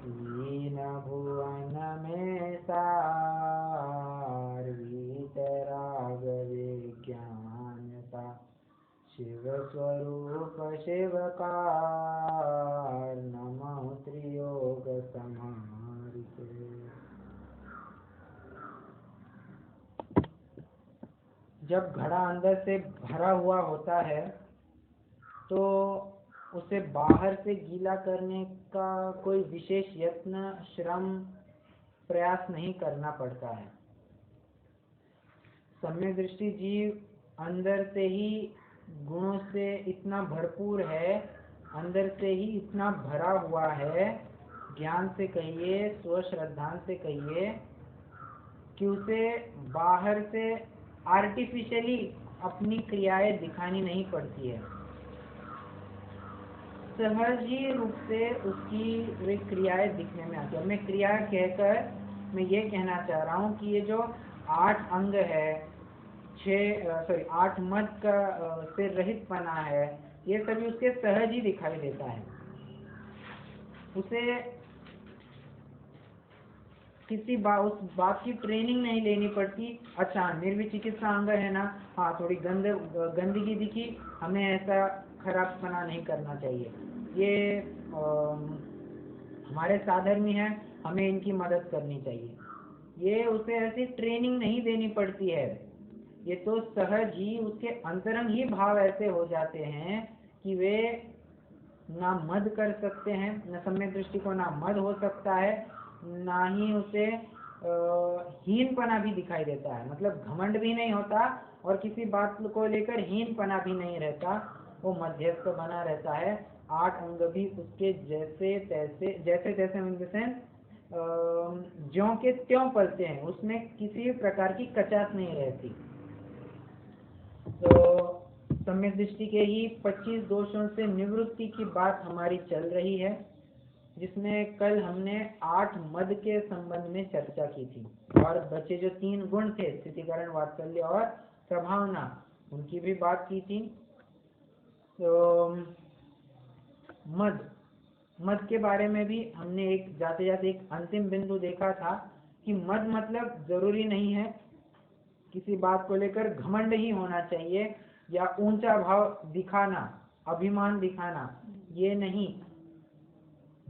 तीन भुवन में सार वीतराग विज्ञानता शिव स्वरूप शिवकार नमः त्रियोग समारिते। जब घड़ा अंदर से भरा हुआ होता है तो उसे बाहर से गीला करने का कोई विशेष यत्न श्रम प्रयास नहीं करना पड़ता है। सम्यक दृष्टि जीव अंदर से ही गुणों से इतना भरपूर है, अंदर से ही इतना भरा हुआ है, ज्ञान से कहिए स्व श्रद्धा से कहिए, कि उसे बाहर से आर्टिफिशियली अपनी क्रियाएं दिखानी नहीं पड़ती है। सहज ही रूप से उसकी वे क्रियाएं दिखने में आती है। मैं क्रिया कहकर मैं ये कहना चाह रहा हूँ कि ये जो 8 अंग है, 8 मद का से रहित पना है, ये सभी उसके सहज ही दिखाई देता है। उसे किसी उस बात की ट्रेनिंग नहीं लेनी पड़ती। अच्छा निर्विचिकित्सा अंग है ना, हाँ थोड़ी गंदगी दिखी, हमें ऐसा खराबपना नहीं करना चाहिए, ये हमारे साधर्मी हैं, हमें इनकी मदद करनी चाहिए। ये उसे ऐसी ट्रेनिंग नहीं देनी पड़ती है। ये तो सहज ही उसके अंतरंग ही भाव ऐसे हो जाते हैं कि वे ना मद कर सकते हैं, न सम्यक दृष्टि को ना मद हो सकता है, ना ही उसे हीनपना भी दिखाई देता है। मतलब घमंड भी नहीं होता और किसी बात को लेकर हीनपना भी नहीं रहता, वो मध्यस्थ बना रहता है। 8 अंग भी उसके जैसे तैसे इन द सेंस ज्यों के त्यों पलते हैं, उसमें किसी प्रकार की कचास नहीं रहती। तो सम्यक दृष्टि के ही 25 दोषों से निवृत्ति की बात हमारी चल रही है, जिसमें कल हमने 8 मद के संबंध में चर्चा की थी, और बचे जो 3 गुण थे स्थितिकरण, वात्सल्य और प्रभावना, उनकी भी बात की थी। तो मद के बारे में भी हमने एक जाते जाते एक अंतिम बिंदु देखा था कि मद मतलब जरूरी नहीं है किसी बात को लेकर घमंड ही होना चाहिए या ऊंचा भाव दिखाना, अभिमान दिखाना, ये नहीं।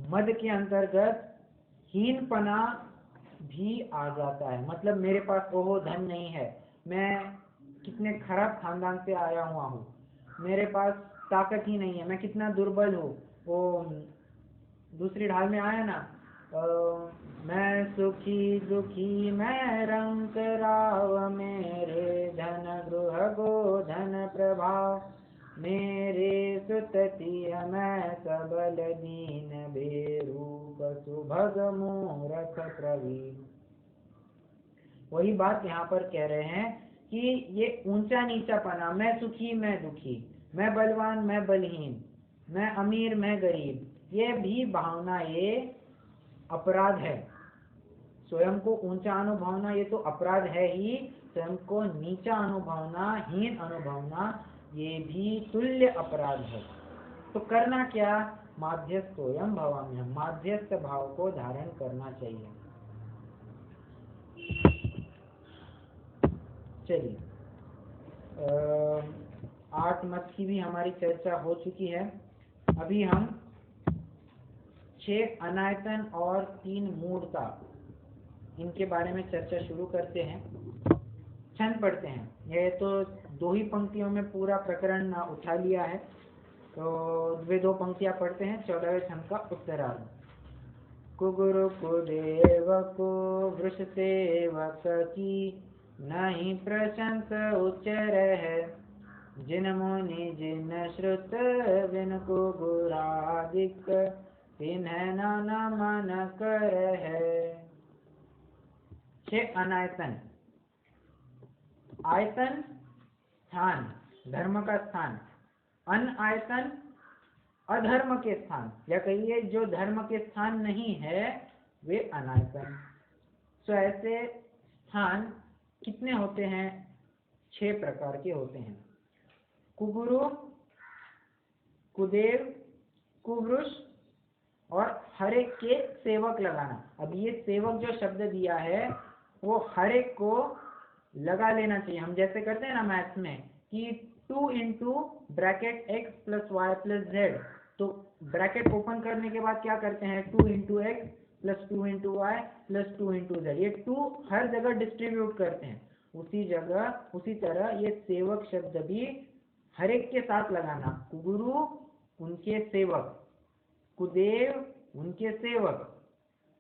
मद के अंतर्गत हीनपना भी आ जाता है। मतलब मेरे पास वो धन नहीं है, मैं कितने खराब खानदान से आया हुआ हूँ, मेरे पास ताकत ही नहीं है, मैं कितना दुर्बल हूँ। वो दूसरी ढाल में आया ना, मैं सुखी दुखी मैं रंक राव, मेरे धन गृह गो धन प्रभाव, मेरे सुतति मैं सबल दीन बेरूप सुभग मूरख प्रवीण। वही बात यहाँ पर कह रहे हैं कि ये ऊंचा नीचा पना, मैं सुखी मैं दुखी, मैं बलवान मैं बलहीन, मैं अमीर मैं गरीब, ये भी भावना ये अपराध है। स्वयं को ऊंचा अनुभवना ये तो अपराध है ही, स्वयं को नीचा अनुभवना, हीन अनुभवना, ये भी तुल्य अपराध है। तो करना क्या? माध्यस्थ स्वयं भवाम्य, माध्यस्थ भाव को धारण करना चाहिए। चलिए 8 मत की भी हमारी चर्चा हो चुकी है। अभी हम 6 अनायतन और 3 मूढ़ता, इनके बारे में चर्चा शुरू करते हैं। छंद पढ़ते हैं। यह तो 2 ही पंक्तियों में पूरा प्रकरण उठा लिया है, तो वे 2 पंक्तियां पढ़ते हैं। 14वें छंद का उत्तरार्ध। कुगुरु कुदेव को वृष सेवक की, नहीं प्रशंस उच्चर है, जिन मुनि जिन श्रुत बिन कुगुरादिक, तिन्ह नाना मन कर है। 6 अनायतन। आयतन स्थान, धर्म का स्थान। अनायतन अधर्म के स्थान, या कहिए जो धर्म के स्थान नहीं है वे अनायतन। तो ऐसे स्थान कितने होते हैं? 6 प्रकार के होते हैं। कुगुरु, कुदेव, कुवृष, और हर एक के सेवक लगाना। अब ये सेवक जो शब्द दिया है वो हर एक को लगा लेना चाहिए। हम जैसे करते हैं ना मैथ्स में कि 2 into bracket X plus Y plus Z, तो ब्रैकेट ओपन करने के बाद क्या करते हैं 2 into X plus 2 into Y plus 2 into Z, ये 2 हर जगह डिस्ट्रीब्यूट करते हैं। उसी तरह ये सेवक शब्द भी हर एक के साथ लगाना। कुगुरु उनके सेवक, कुदेव उनके सेवक,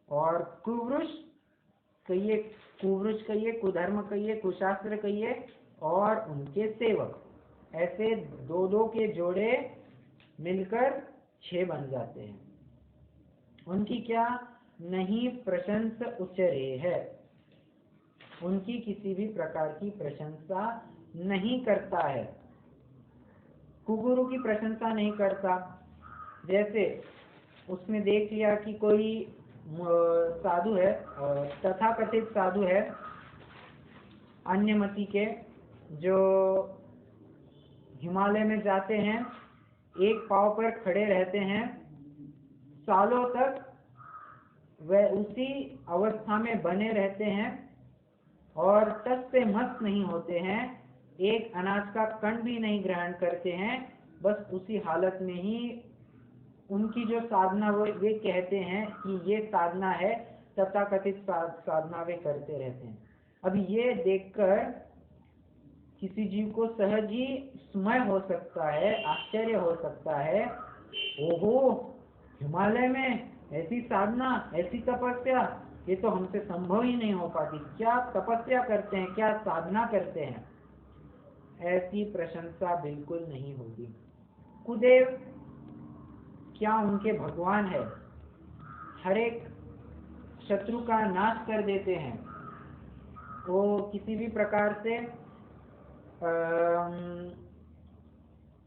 और कुवृष कहिए, कुधर्म कहिए, कुशास्त्र कहिए, और उनके सेवक, ऐसे दो दो के जोड़े मिलकर 6 बन जाते हैं। उनकी क्या नहीं प्रशंस उच्चरे है, उनकी किसी भी प्रकार की प्रशंसा नहीं करता है। कुगुरु की प्रशंसा नहीं करता, जैसे उसने देख लिया कि कोई साधु है, तथाकथित साधु है अन्य मति के, जो हिमालय में जाते हैं, एक पांव पर खड़े रहते हैं, सालों तक वह उसी अवस्था में बने रहते हैं और टस से मस्त नहीं होते हैं, एक अनाज का कण भी नहीं ग्रहण करते हैं, बस उसी हालत में ही उनकी जो साधना वे कहते हैं कि ये साधना है, तथाकथित साधना वे करते रहते हैं। अब ये देखकर किसी जीव को सहज ही स्मय हो सकता है, आश्चर्य हो सकता है, ओहो हिमालय में ऐसी साधना, ऐसी तपस्या, ये तो हमसे संभव ही नहीं हो पाती। क्या तपस्या करते हैं, क्या साधना करते हैं, ऐसी प्रशंसा बिल्कुल नहीं होगी। कुदेव क्या उनके भगवान है, हर एक शत्रु का नाश कर देते हैं, वो किसी भी प्रकार से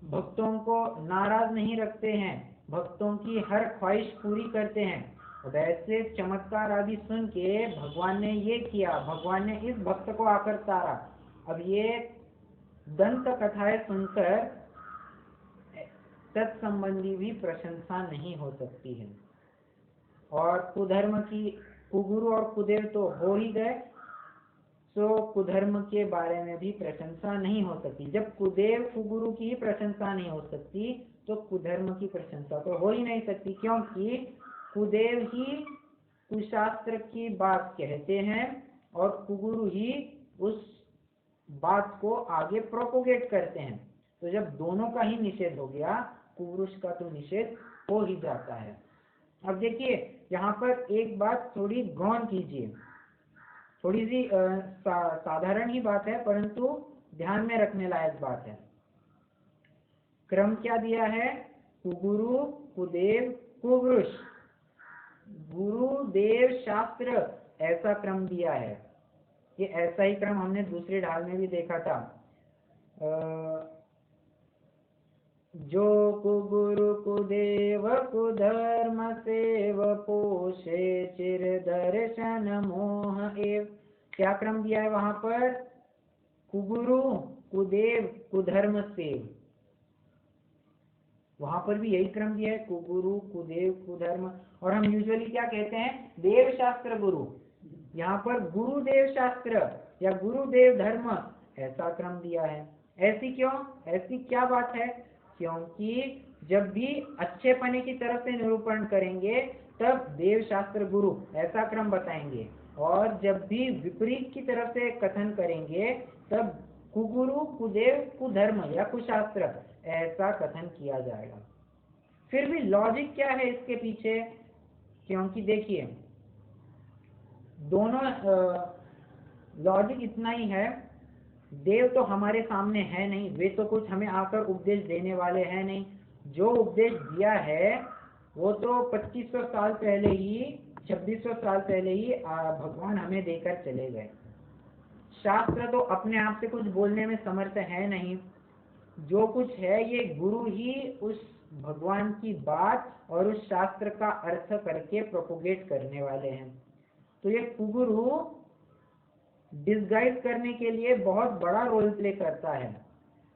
भक्तों को नाराज नहीं रखते हैं, भक्तों की हर ख्वाहिश पूरी करते हैं। और ऐसे चमत्कार आदि सुन के भगवान ने ये किया, भगवान ने इस भक्त को आकर तारा। अब ये दंत कथाएं सुनकर तत्संबंधी भी प्रशंसा नहीं हो सकती है। और कुधर्म की, कुगुरु और कुदेव तो हो ही गए, तो कुधर्म के बारे में भी प्रशंसा नहीं हो सकती। जब कुदेव कुगुरु की ही प्रशंसा नहीं हो सकती तो कुधर्म की प्रशंसा तो हो ही नहीं सकती, क्योंकि कुदेव ही कुशास्त्र की बात कहते हैं और कुगुरु ही उस बात को आगे प्रोपोगेट करते हैं। तो जब दोनों का ही निषेध हो गया, कुरुष का तो निषेध हो ही जाता है। अब देखिए यहाँ पर एक बात थोड़ी गौर कीजिए, थोड़ी सी साधारण ही बात है परंतु ध्यान में रखने लायक बात है। क्रम क्या दिया है, कुगुरु कुदेव कुवृष, गुरु देव शास्त्र, ऐसा क्रम दिया है। ये ऐसा ही क्रम हमने दूसरी ढाल में भी देखा था। जो कुगुरु कुदेव कुधर्म सेव पोषे चिर दर्शन मोह एव, क्या क्रम दिया है वहां पर, कुगुरु कुदेव कुधर्म सेव, वहां पर भी यही क्रम दिया है, कुगुरु कुदेव कुधर्म। और हम यूजुअली क्या कहते हैं, देव शास्त्र गुरु, यहाँ पर गुरुदेव शास्त्र या गुरुदेव धर्म, ऐसा क्रम दिया है। ऐसी क्यों, ऐसी क्या बात है, क्योंकि जब भी अच्छे पने की तरफ से निरूपण करेंगे तब देव शास्त्र गुरु ऐसा क्रम बताएंगे, और जब भी विपरीत की तरफ से कथन करेंगे तब कुगुरु कुदेव कुधर्म या कुशास्त्र ऐसा कथन किया जाएगा। फिर भी लॉजिक क्या है इसके पीछे, क्योंकि देखिए दोनों लॉजिक इतना ही है, देव तो हमारे सामने है नहीं, वे तो कुछ हमें आकर उपदेश देने वाले हैं नहीं, जो उपदेश दिया है वो तो 2500 साल पहले ही, 2600 साल पहले ही भगवान हमें देकर चले गए। शास्त्र तो अपने आप से कुछ बोलने में समर्थ है नहीं, जो कुछ है ये गुरु ही उस भगवान की बात और उस शास्त्र का अर्थ करके प्रोपोगेट करने वाले हैं। तो ये कुगुरु डिसगाइज करने के लिए बहुत बड़ा रोल प्ले करता है,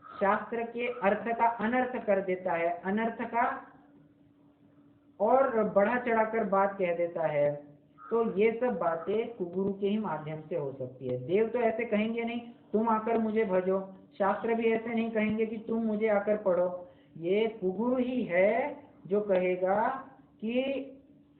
शास्त्र के अर्थ का अनर्थ कर देता है, अनर्थ का और बढ़ा चढ़ाकर बात कह देता है, तो ये सब बातें कुगुरु के ही माध्यम से हो सकती है। देव तो ऐसे कहेंगे नहीं तुम आकर मुझे भजो, शास्त्र भी ऐसे नहीं कहेंगे कि तुम मुझे आकर पढ़ो। ये कुगुरु ही है जो कहेगा कि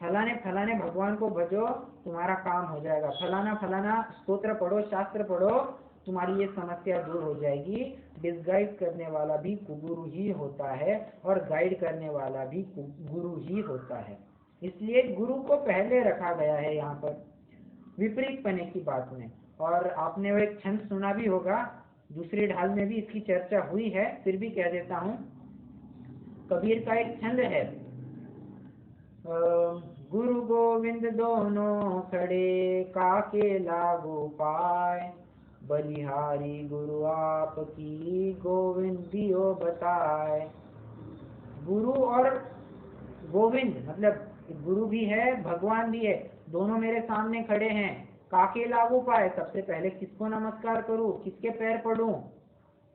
फलाने फलाने भगवान को भजो, तुम्हारा काम हो जाएगा, फलाना फलाना स्तोत्र पढ़ो, शास्त्र पढ़ो, तुम्हारी ये समस्या दूर हो जाएगी। डिस्गाइड करने वाला भी कुगुरु ही होता है और गाइड करने वाला भी गुरु ही होता है। इसलिए गुरु को पहले रखा गया है यहाँ पर विपरीत पने की बात में। और आपने वो एक छंद सुना भी होगा, दूसरी ढाल में भी इसकी चर्चा हुई है, फिर भी कह देता हूँ। कबीर का एक छंद है, गुरु गोविंद दोनों खड़े काके लागू पाए, बलिहारी गुरु आपकी गोविंद दियो बताए। गुरु और गोविंद मतलब गुरु भी है भगवान भी है, दोनों मेरे सामने खड़े हैं। काके लागू पाए, सबसे पहले किसको नमस्कार करूं, किसके पैर पड़ूं?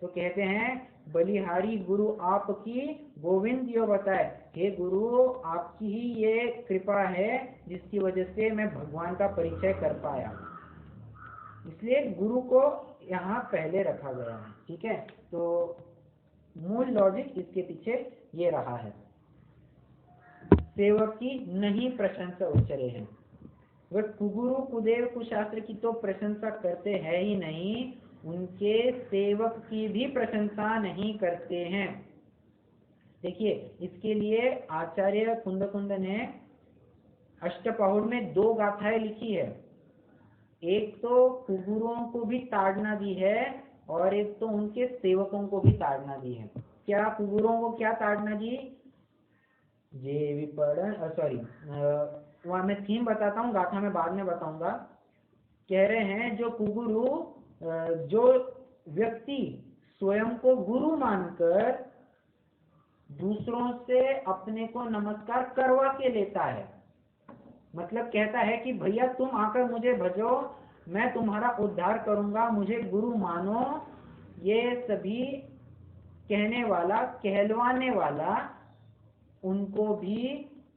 तो कहते हैं बलिहारी गुरु आपकी गोविंद दियो बताए, हे गुरु आपकी ही ये कृपा है जिसकी वजह से मैं भगवान का परिचय कर पाया। इसलिए गुरु को यहाँ पहले रखा गया है। ठीक है, तो मूल लॉजिक इसके पीछे ये रहा है। सेवक की नहीं प्रशंसा उच्चरे है, वह कुगुरु कुदेव कुशास्त्र की तो प्रशंसा करते हैं ही नहीं, उनके सेवक की भी प्रशंसा नहीं करते हैं। देखिए, इसके लिए आचार्य कुंद ने अष्टपहुड़ में 2 गाथाएं लिखी है। एक तो कुगुरुओं को भी ताड़ना दी है और एक तो उनके सेवकों को भी ताड़ना दी है। क्या कुगुरुओं को क्या ताड़ना दी? जे विपणन वहाँ मैं थीम बताता हूँ, गाथा में बाद में बताऊंगा। कह रहे हैं जो कुगुरु, जो व्यक्ति स्वयं को गुरु मानकर दूसरों से अपने को नमस्कार करवा के लेता है, मतलब कहता है कि भैया तुम आकर मुझे भजो, मैं तुम्हारा उद्धार करूंगा, मुझे गुरु मानो, ये सभी कहने वाला कहलवाने वाला, उनको भी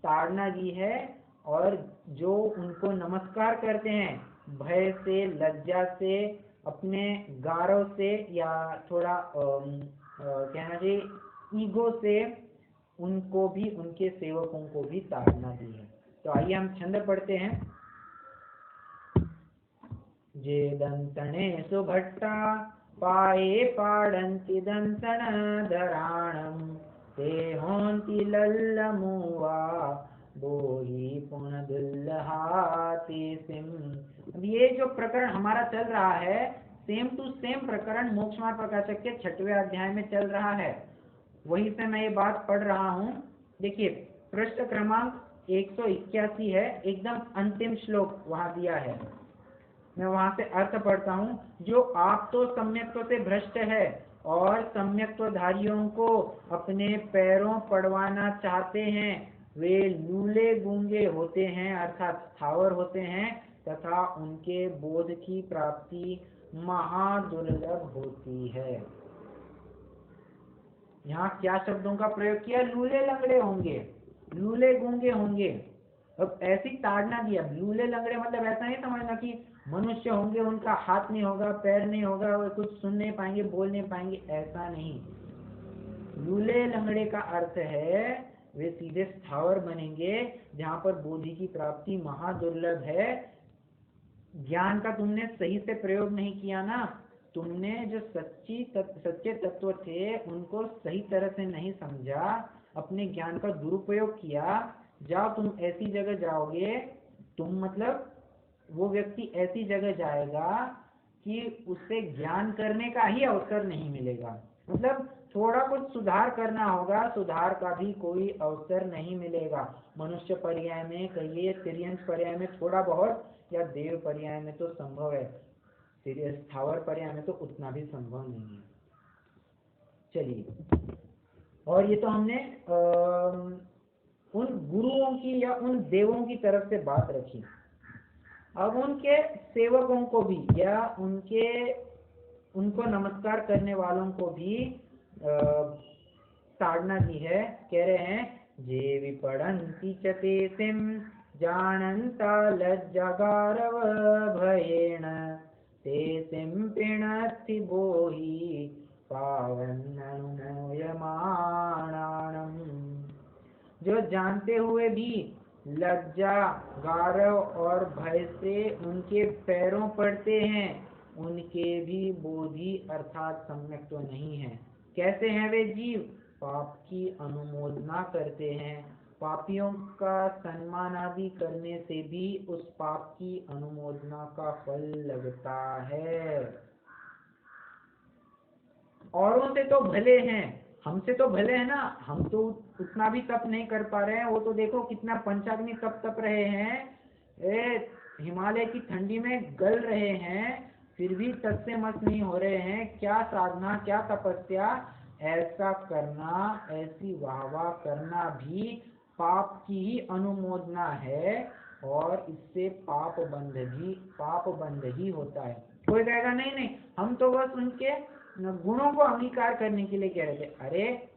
ताड़ना दी है। और जो उनको नमस्कार करते हैं भय से, लज्जा से, अपने गारव से या थोड़ा कहना चाहिए ईगो से, उनको भी, उनके सेवकों को भी ताड़ना दी है। तो आइए हम छंद पढ़ते हैं। जे दंतने सुभट्टा पाए पाड़ंति दंतन धराणम, ते होंति लल्लमुवा बोही पुन दुल्हाती सिम। अब ये जो प्रकरण हमारा चल रहा है, सेम टू सेम प्रकरण मोक्ष मार्ग प्रकाशक के 6वें अध्याय में चल रहा है, वहीं से मैं ये बात पढ़ रहा हूँ। देखिए, पृष्ठ क्रमांक 181 है, एकदम अंतिम श्लोक वहां दिया है, मैं वहां से अर्थ पढ़ता हूँ। जो आप तो सम्यक्त्व से भ्रष्ट है और सम्यक्त्वधारियों को अपने पैरों पड़वाना चाहते हैं, वे लूले गूंगे होते हैं अर्थात स्थावर होते हैं, तथा उनके बोध की प्राप्ति महादुर्लभ होती है। यहाँ क्या शब्दों का प्रयोग किया? लूले लंगड़े होंगे, लूले गूंगे होंगे। अब ऐसी ताड़ना दिया, लूले लंगड़े मतलब ऐसा नहीं समझना कि मनुष्य होंगे, उनका हाथ नहीं होगा, पैर नहीं होगा, वो कुछ सुन नहीं पाएंगे, बोल नहीं पाएंगे, ऐसा नहीं। लूले लंगड़े का अर्थ है वे सीधे स्थावर बनेंगे जहाँ पर बोधि की प्राप्ति महादुर्लभ है। ज्ञान का तुमने सही से प्रयोग नहीं किया ना, तुमने जो सच्चे तत्व थे उनको सही तरह से नहीं समझा, अपने ज्ञान का दुरुपयोग किया। जाओ तुम ऐसी जगह जाओगे, तुम मतलब वो व्यक्ति ऐसी जगह जाएगा कि उसे ज्ञान करने का ही अवसर नहीं मिलेगा, मतलब थोड़ा कुछ सुधार करना होगा, सुधार का भी कोई अवसर नहीं मिलेगा। मनुष्य पर्याय में कहिए, तिर्यंश पर्याय में थोड़ा बहुत, या देव पर्याय में तो संभव है, स्थावर पर्याय में तो उतना भी संभव नहीं है। चलिए, और ये तो हमने उन गुरुओं की या उन देवों की तरफ से बात रखी। अब उनके सेवकों को भी या उनको नमस्कार करने वालों को भी ताड़ना दी है। कह रहे हैं जे विपणन्ति च तेसिं जानन्ता लज्जागारव भयेण तेसिं प्रीणति बोहि पावन्ननुमोयमाणानम्। जो जानते हुए भी लज्जा, गारव और भय से उनके पैरों पड़ते हैं, उनके भी बोधि अर्थात सम्यक तो नहीं है। कैसे हैं वे जीव? पाप की अनुमोदना करते हैं। पापियों का सम्मान आदि करने से भी उस पाप की अनुमोदना का फल लगता है। औरों से तो भले हैं, हमसे तो भले हैं ना, हम तो उतना भी तप नहीं कर पा रहे हैं। वो तो देखो कितना पंचाग्नि तप रहे हैं, हिमालय की ठंडी में गल रहे हैं, फिर भी तस से मस नहीं हो रहे हैं। क्या साधना, क्या तपस्या! ऐसा करना, ऐसी वाहवाह करना भी पाप की ही अनुमोदना है, और इससे पाप बंध ही होता है। कोई कहेगा नहीं नहीं, हम तो बस उनके गुणों को अंगीकार करने के लिए कह रहे थे। अरे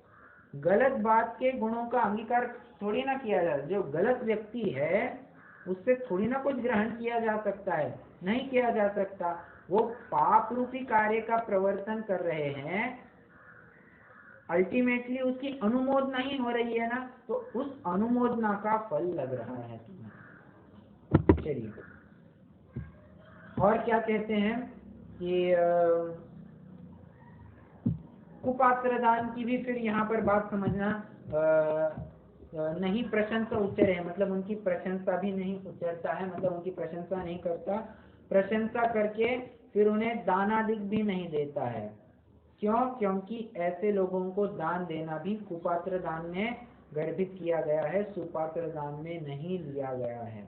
गलत बात के गुणों का अंगीकार थोड़ी ना किया जाए। जो गलत व्यक्ति है उससे थोड़ी ना कुछ ग्रहण किया जा सकता है, नहीं किया जा सकता। वो पाप रूपी कार्य का प्रवर्तन कर रहे हैं, अल्टीमेटली उसकी अनुमोदना ही हो रही है ना, तो उस अनुमोदना का फल लग रहा है तुम्हें। चलिए, और क्या कहते हैं कि कुपात्र दान की भी फिर यहाँ पर बात समझना। नहीं प्रशंसा उच्चर है, मतलब उनकी प्रशंसा भी नहीं उच्चरता है, मतलब उनकी प्रशंसा नहीं करता। प्रशंसा करके फिर उन्हें दानादिक भी नहीं देता है। क्यों? क्योंकि ऐसे लोगों को दान देना भी कुपात्र दान में गर्भित किया गया है, सुपात्र दान में नहीं लिया गया है।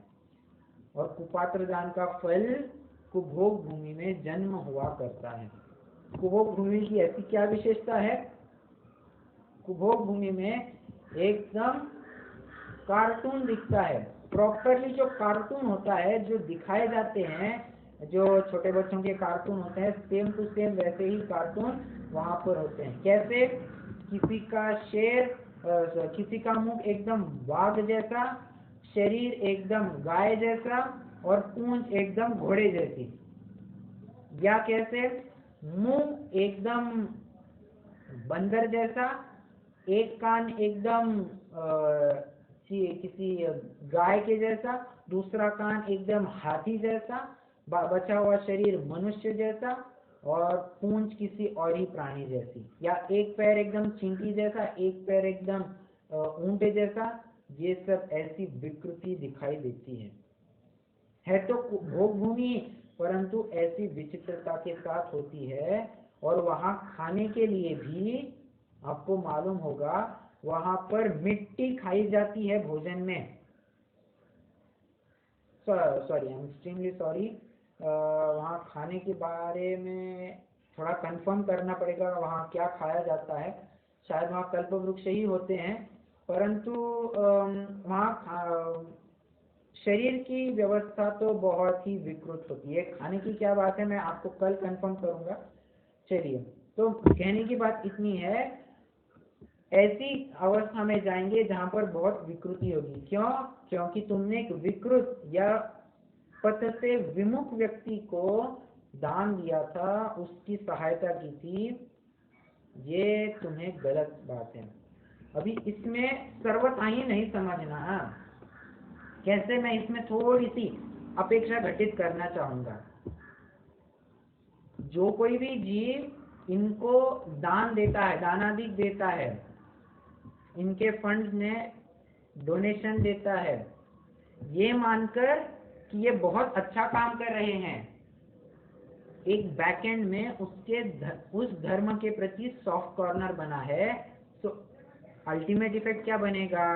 और कुपात्र दान का फल कुभोग भूमि में जन्म हुआ करता है। कुभोग भूमि की ऐसी क्या विशेषता है? कुभोग भूमि में एकदम कार्टून दिखता है, प्रॉपरली जो कार्टून होता है, जो दिखाए जाते हैं, जो छोटे बच्चों के कार्टून होते हैं, सेम टू सेम वैसे ही कार्टून वहां पर होते हैं। कैसे? किसी का शेर, किसी का मुख एकदम बाघ जैसा, शरीर एकदम गाय जैसा, और पूंछ एकदम घोड़े जैसी। या कैसे? मुंह एकदम बंदर जैसा, एक कान एकदम किसी गाय के जैसा, दूसरा कान एकदम हाथी जैसा, बचा हुआ शरीर मनुष्य जैसा, और पूंछ किसी और ही प्राणी जैसी। या एक पैर एकदम चींटी जैसा, एक पैर एकदम ऊंट जैसा। ये सब ऐसी विकृति दिखाई देती है तो भोग भूमि, परंतु ऐसी विचित्रता के साथ होती है। और वहां खाने के लिए भी आपको मालूम होगा, वहां पर मिट्टी खाई जाती है भोजन में। Sorry, I am extremely sorry, वहाँ खाने के बारे में थोड़ा कंफर्म करना पड़ेगा, वहाँ क्या खाया जाता है। शायद वहाँ कल्प वृक्ष ही होते हैं, परंतु वहाँ शरीर की व्यवस्था तो बहुत ही विकृत होती है। खाने की क्या बात है, मैं आपको कल कंफर्म करूंगा। चलिए, तो कहने की बात इतनी है, ऐसी अवस्था में जाएंगे जहां पर बहुत विकृति होगी। क्यों? क्योंकि तुमने एक विकृत या पथ से विमुख व्यक्ति को दान दिया था, उसकी सहायता की थी। ये तुम्हें गलत बात है। अभी इसमें सर्वथा ही नहीं समझना। कैसे? मैं इसमें थोड़ी सी अपेक्षा घटित करना चाहूंगा। जो कोई भी जीव इनको दान देता है, दानादिक देता है, इनके फंड में डोनेशन देता है, ये मानकर कि ये बहुत अच्छा काम कर रहे हैं, एक बैकएंड में उस धर्म के प्रति सॉफ्ट कॉर्नर बना है, तो अल्टीमेट इफेक्ट क्या बनेगा?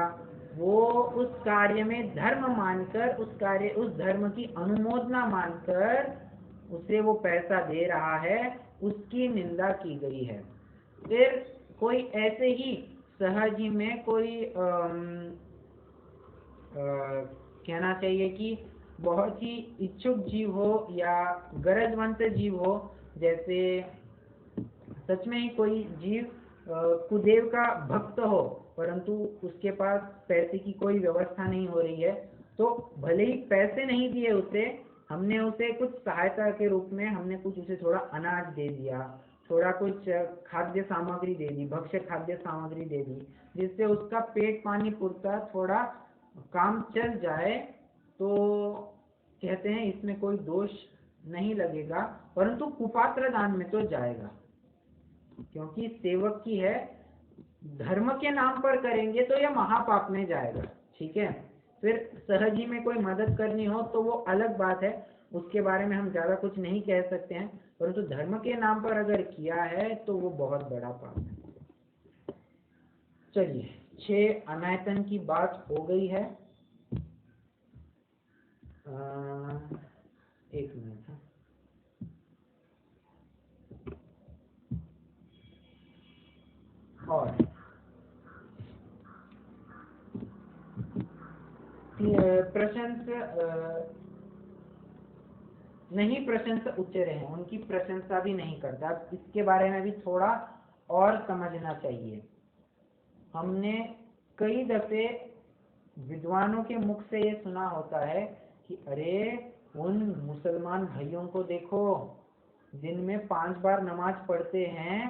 वो उस कार्य में धर्म मानकर, उस धर्म की अनुमोदना मानकर उसे वो पैसा दे रहा है, उसकी निंदा की गई है। फिर कोई ऐसे ही सहज ही में कोई कहना चाहिए कि बहुत ही इच्छुक जीव हो या गरजवंत जीव हो, जैसे सच में ही कोई जीव कुदेव का भक्त हो, परंतु उसके पास पैसे की कोई व्यवस्था नहीं हो रही है, तो भले ही पैसे नहीं दिए उसे, हमने उसे कुछ सहायता के रूप में हमने कुछ उसे थोड़ा अनाज दे दिया, थोड़ा कुछ खाद्य सामग्री दे दी, भक्ष्य खाद्य सामग्री दे दी, जिससे उसका पेट पानी पुरता थोड़ा काम चल जाए, तो कहते हैं इसमें कोई दोष नहीं लगेगा। परंतु कुपात्र दान में तो जाएगा, क्योंकि सेवक की है, धर्म के नाम पर करेंगे तो यह महापाप में जाएगा। ठीक है, फिर सहज ही में कोई मदद करनी हो तो वो अलग बात है, उसके बारे में हम ज्यादा कुछ नहीं कह सकते हैं, परंतु धर्म के नाम पर अगर किया है तो वो बहुत बड़ा पाप है। चलिए, 6 अनायतन की बात हो गई है। एक मिनट। और प्रशंसा नहीं, प्रशंसा उच्चरे हैं, उनकी प्रशंसा भी नहीं करता। इसके बारे में भी थोड़ा और समझना चाहिए। हमने कई दफे विद्वानों के मुख से ये सुना होता है कि अरे उन मुसलमान भाइयों को देखो, दिन में 5 बार नमाज पढ़ते हैं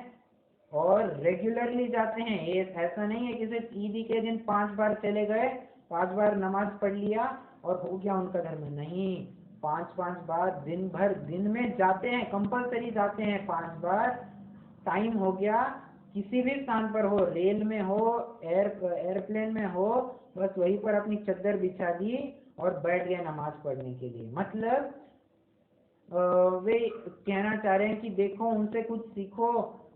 और रेगुलरली जाते हैं। ये ऐसा नहीं है कि सिर्फ ईद के दिन 5 बार चले गए, 5 बार नमाज पढ़ लिया और हो गया उनका धर्म। नहीं, 5 बार दिन भर दिन में जाते हैं, कंपलसरी जाते हैं 5 बार। टाइम हो गया, किसी भी स्थान पर हो, रेल में हो, एयरप्लेन में हो, बस वहीं पर अपनी चद्दर बिछा दी और बैठ गए नमाज पढ़ने के लिए। मतलब वे कहना चाह रहे हैं कि देखो उनसे कुछ सीखो,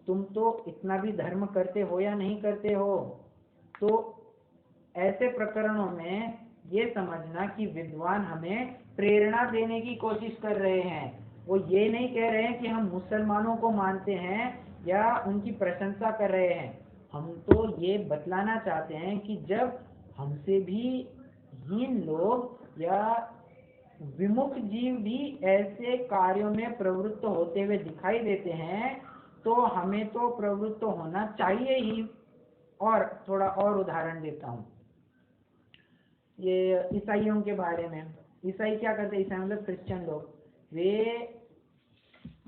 तुम तो इतना भी धर्म करते हो या नहीं करते हो। तो ऐसे प्रकरणों में ये समझना कि विद्वान हमें प्रेरणा देने की कोशिश कर रहे हैं। वो ये नहीं कह रहे हैं कि हम मुसलमानों को मानते हैं या उनकी प्रशंसा कर रहे हैं। हम तो ये बतलाना चाहते हैं कि जब हमसे भी हीन लोग या विमुख जीव भी ऐसे कार्यों में प्रवृत्त होते हुए दिखाई देते हैं, तो हमें तो प्रवृत्त होना चाहिए ही। और थोड़ा और उदाहरण देता हूँ, ये ईसाइयों के बारे में। ईसाई क्या करते हैं? ईसाई मतलब क्रिश्चियन लोग। वे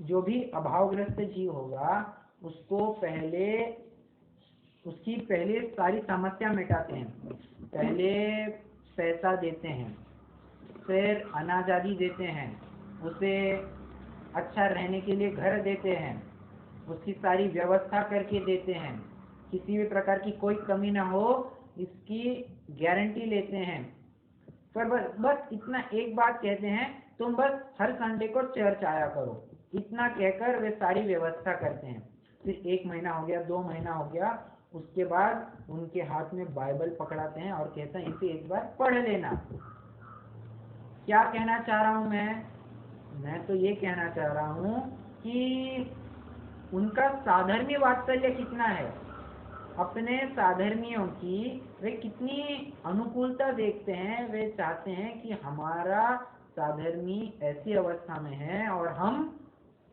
जो भी अभावग्रस्त जीव होगा उसको उसकी पहले सारी समस्या मिटाते हैं। पहले पैसा देते हैं, फिर अनाज आदि देते हैं, उसे अच्छा रहने के लिए घर देते हैं, उसकी सारी व्यवस्था करके देते हैं, किसी भी प्रकार की कोई कमी ना हो इसकी गारंटी लेते हैं। पर बस इतना एक बात कहते हैं, तुम बस हर संडे को चर्च आया करो, इतना कहकर वे सारी व्यवस्था करते हैं। फिर 1 महीना हो गया, 2 महीना हो गया, उसके बाद उनके हाथ में बाइबल पकड़ाते हैं और कहते हैं इसे एक बार पढ़ लेना। क्या कहना चाह रहा हूं मैं तो ये कहना चाह रहा हूं कि उनका साधर्म्य वात्सल्य कितना है, अपने साधर्मियों की वे कितनी अनुकूलता देखते हैं। वे चाहते हैं कि हमारा साधर्मी ऐसी अवस्था में है और हम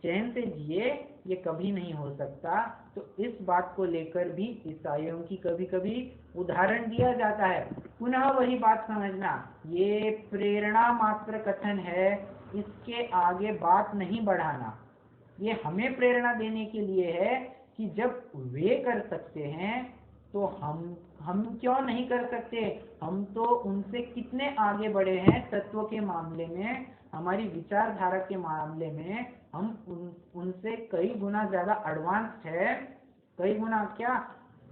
चैन से जिए, ये कभी नहीं हो सकता। तो इस बात को लेकर भी ईसाइयों की कभी कभी उदाहरण दिया जाता है। पुनः वही बात समझना, ये प्रेरणा मात्र कथन है, इसके आगे बात नहीं बढ़ाना। ये हमें प्रेरणा देने के लिए है कि जब वे कर सकते हैं तो हम क्यों नहीं कर सकते। हम तो उनसे कितने आगे बढ़े हैं तत्व के मामले में, हमारी विचारधारा के मामले में हम उनसे कई गुना ज्यादा एडवांस है। कई गुना क्या,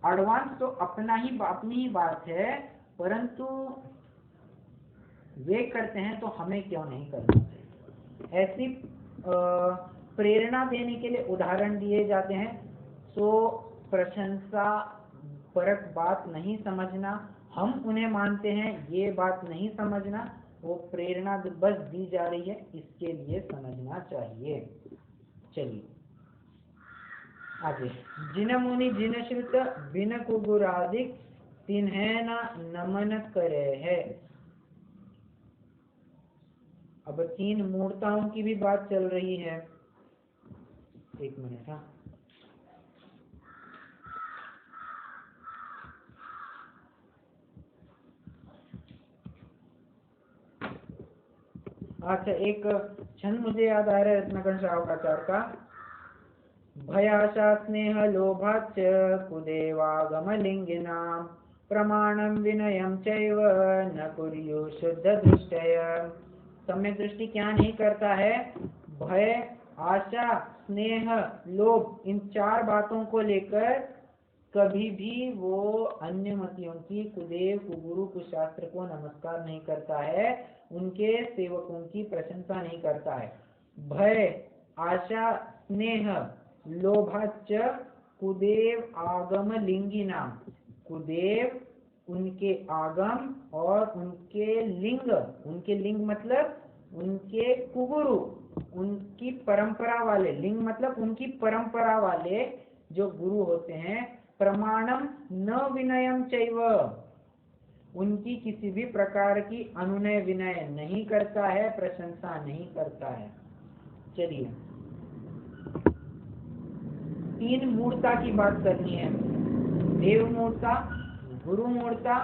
एडवांस तो अपनी ही बात है, परंतु वे करते हैं तो हमें क्यों नहीं करना चाहिए। ऐसी प्रेरणा देने के लिए उदाहरण दिए जाते हैं। तो प्रशंसा परक बात नहीं समझना, हम उन्हें मानते हैं ये बात नहीं समझना, वो प्रेरणा बस दी जा रही है इसके लिए समझना चाहिए। चलिए आगे, जिन मुनि जिन श्रुत बिन कुगुरादिक तिन्हें न नमन करे है। अब 3 मूर्ताओं की भी बात चल रही है। एक मिनट। हाँ, अच्छा, एक छंद मुझे याद आ रहा है रत्नाकर शावकाचार्य का। भयाशा स्नेह लोभाच कुदेवागमलिंगिनां प्रमाणं विनयं चैव न कुर्यु शुद्ध दृष्टय। सम्यक दृष्टि क्या नहीं करता है? भय, आशा, स्नेह, लोभ, इन 4 बातों को लेकर कभी भी वो अन्य मतियों की, कुदेव, कुगुरु, कुशास्त्र को नमस्कार नहीं करता है, उनके सेवकों की प्रशंसा नहीं करता है। भय, आशा, स्नेह, लोभाच कुदेव आगम लिंगिनाम। कुदेव, उनके आगम और उनके लिंग मतलब उनके कुगुरु, उनकी परंपरा वाले। लिंग मतलब उनकी परंपरा वाले जो गुरु होते हैं। प्रमाणम न विनयम चैव, उनकी किसी भी प्रकार की अनुनय विनय नहीं करता है, प्रशंसा नहीं करता है। चलिए, 3 मूर्ता की बात करनी है। देव मूर्ता, गुरु मूर्ता,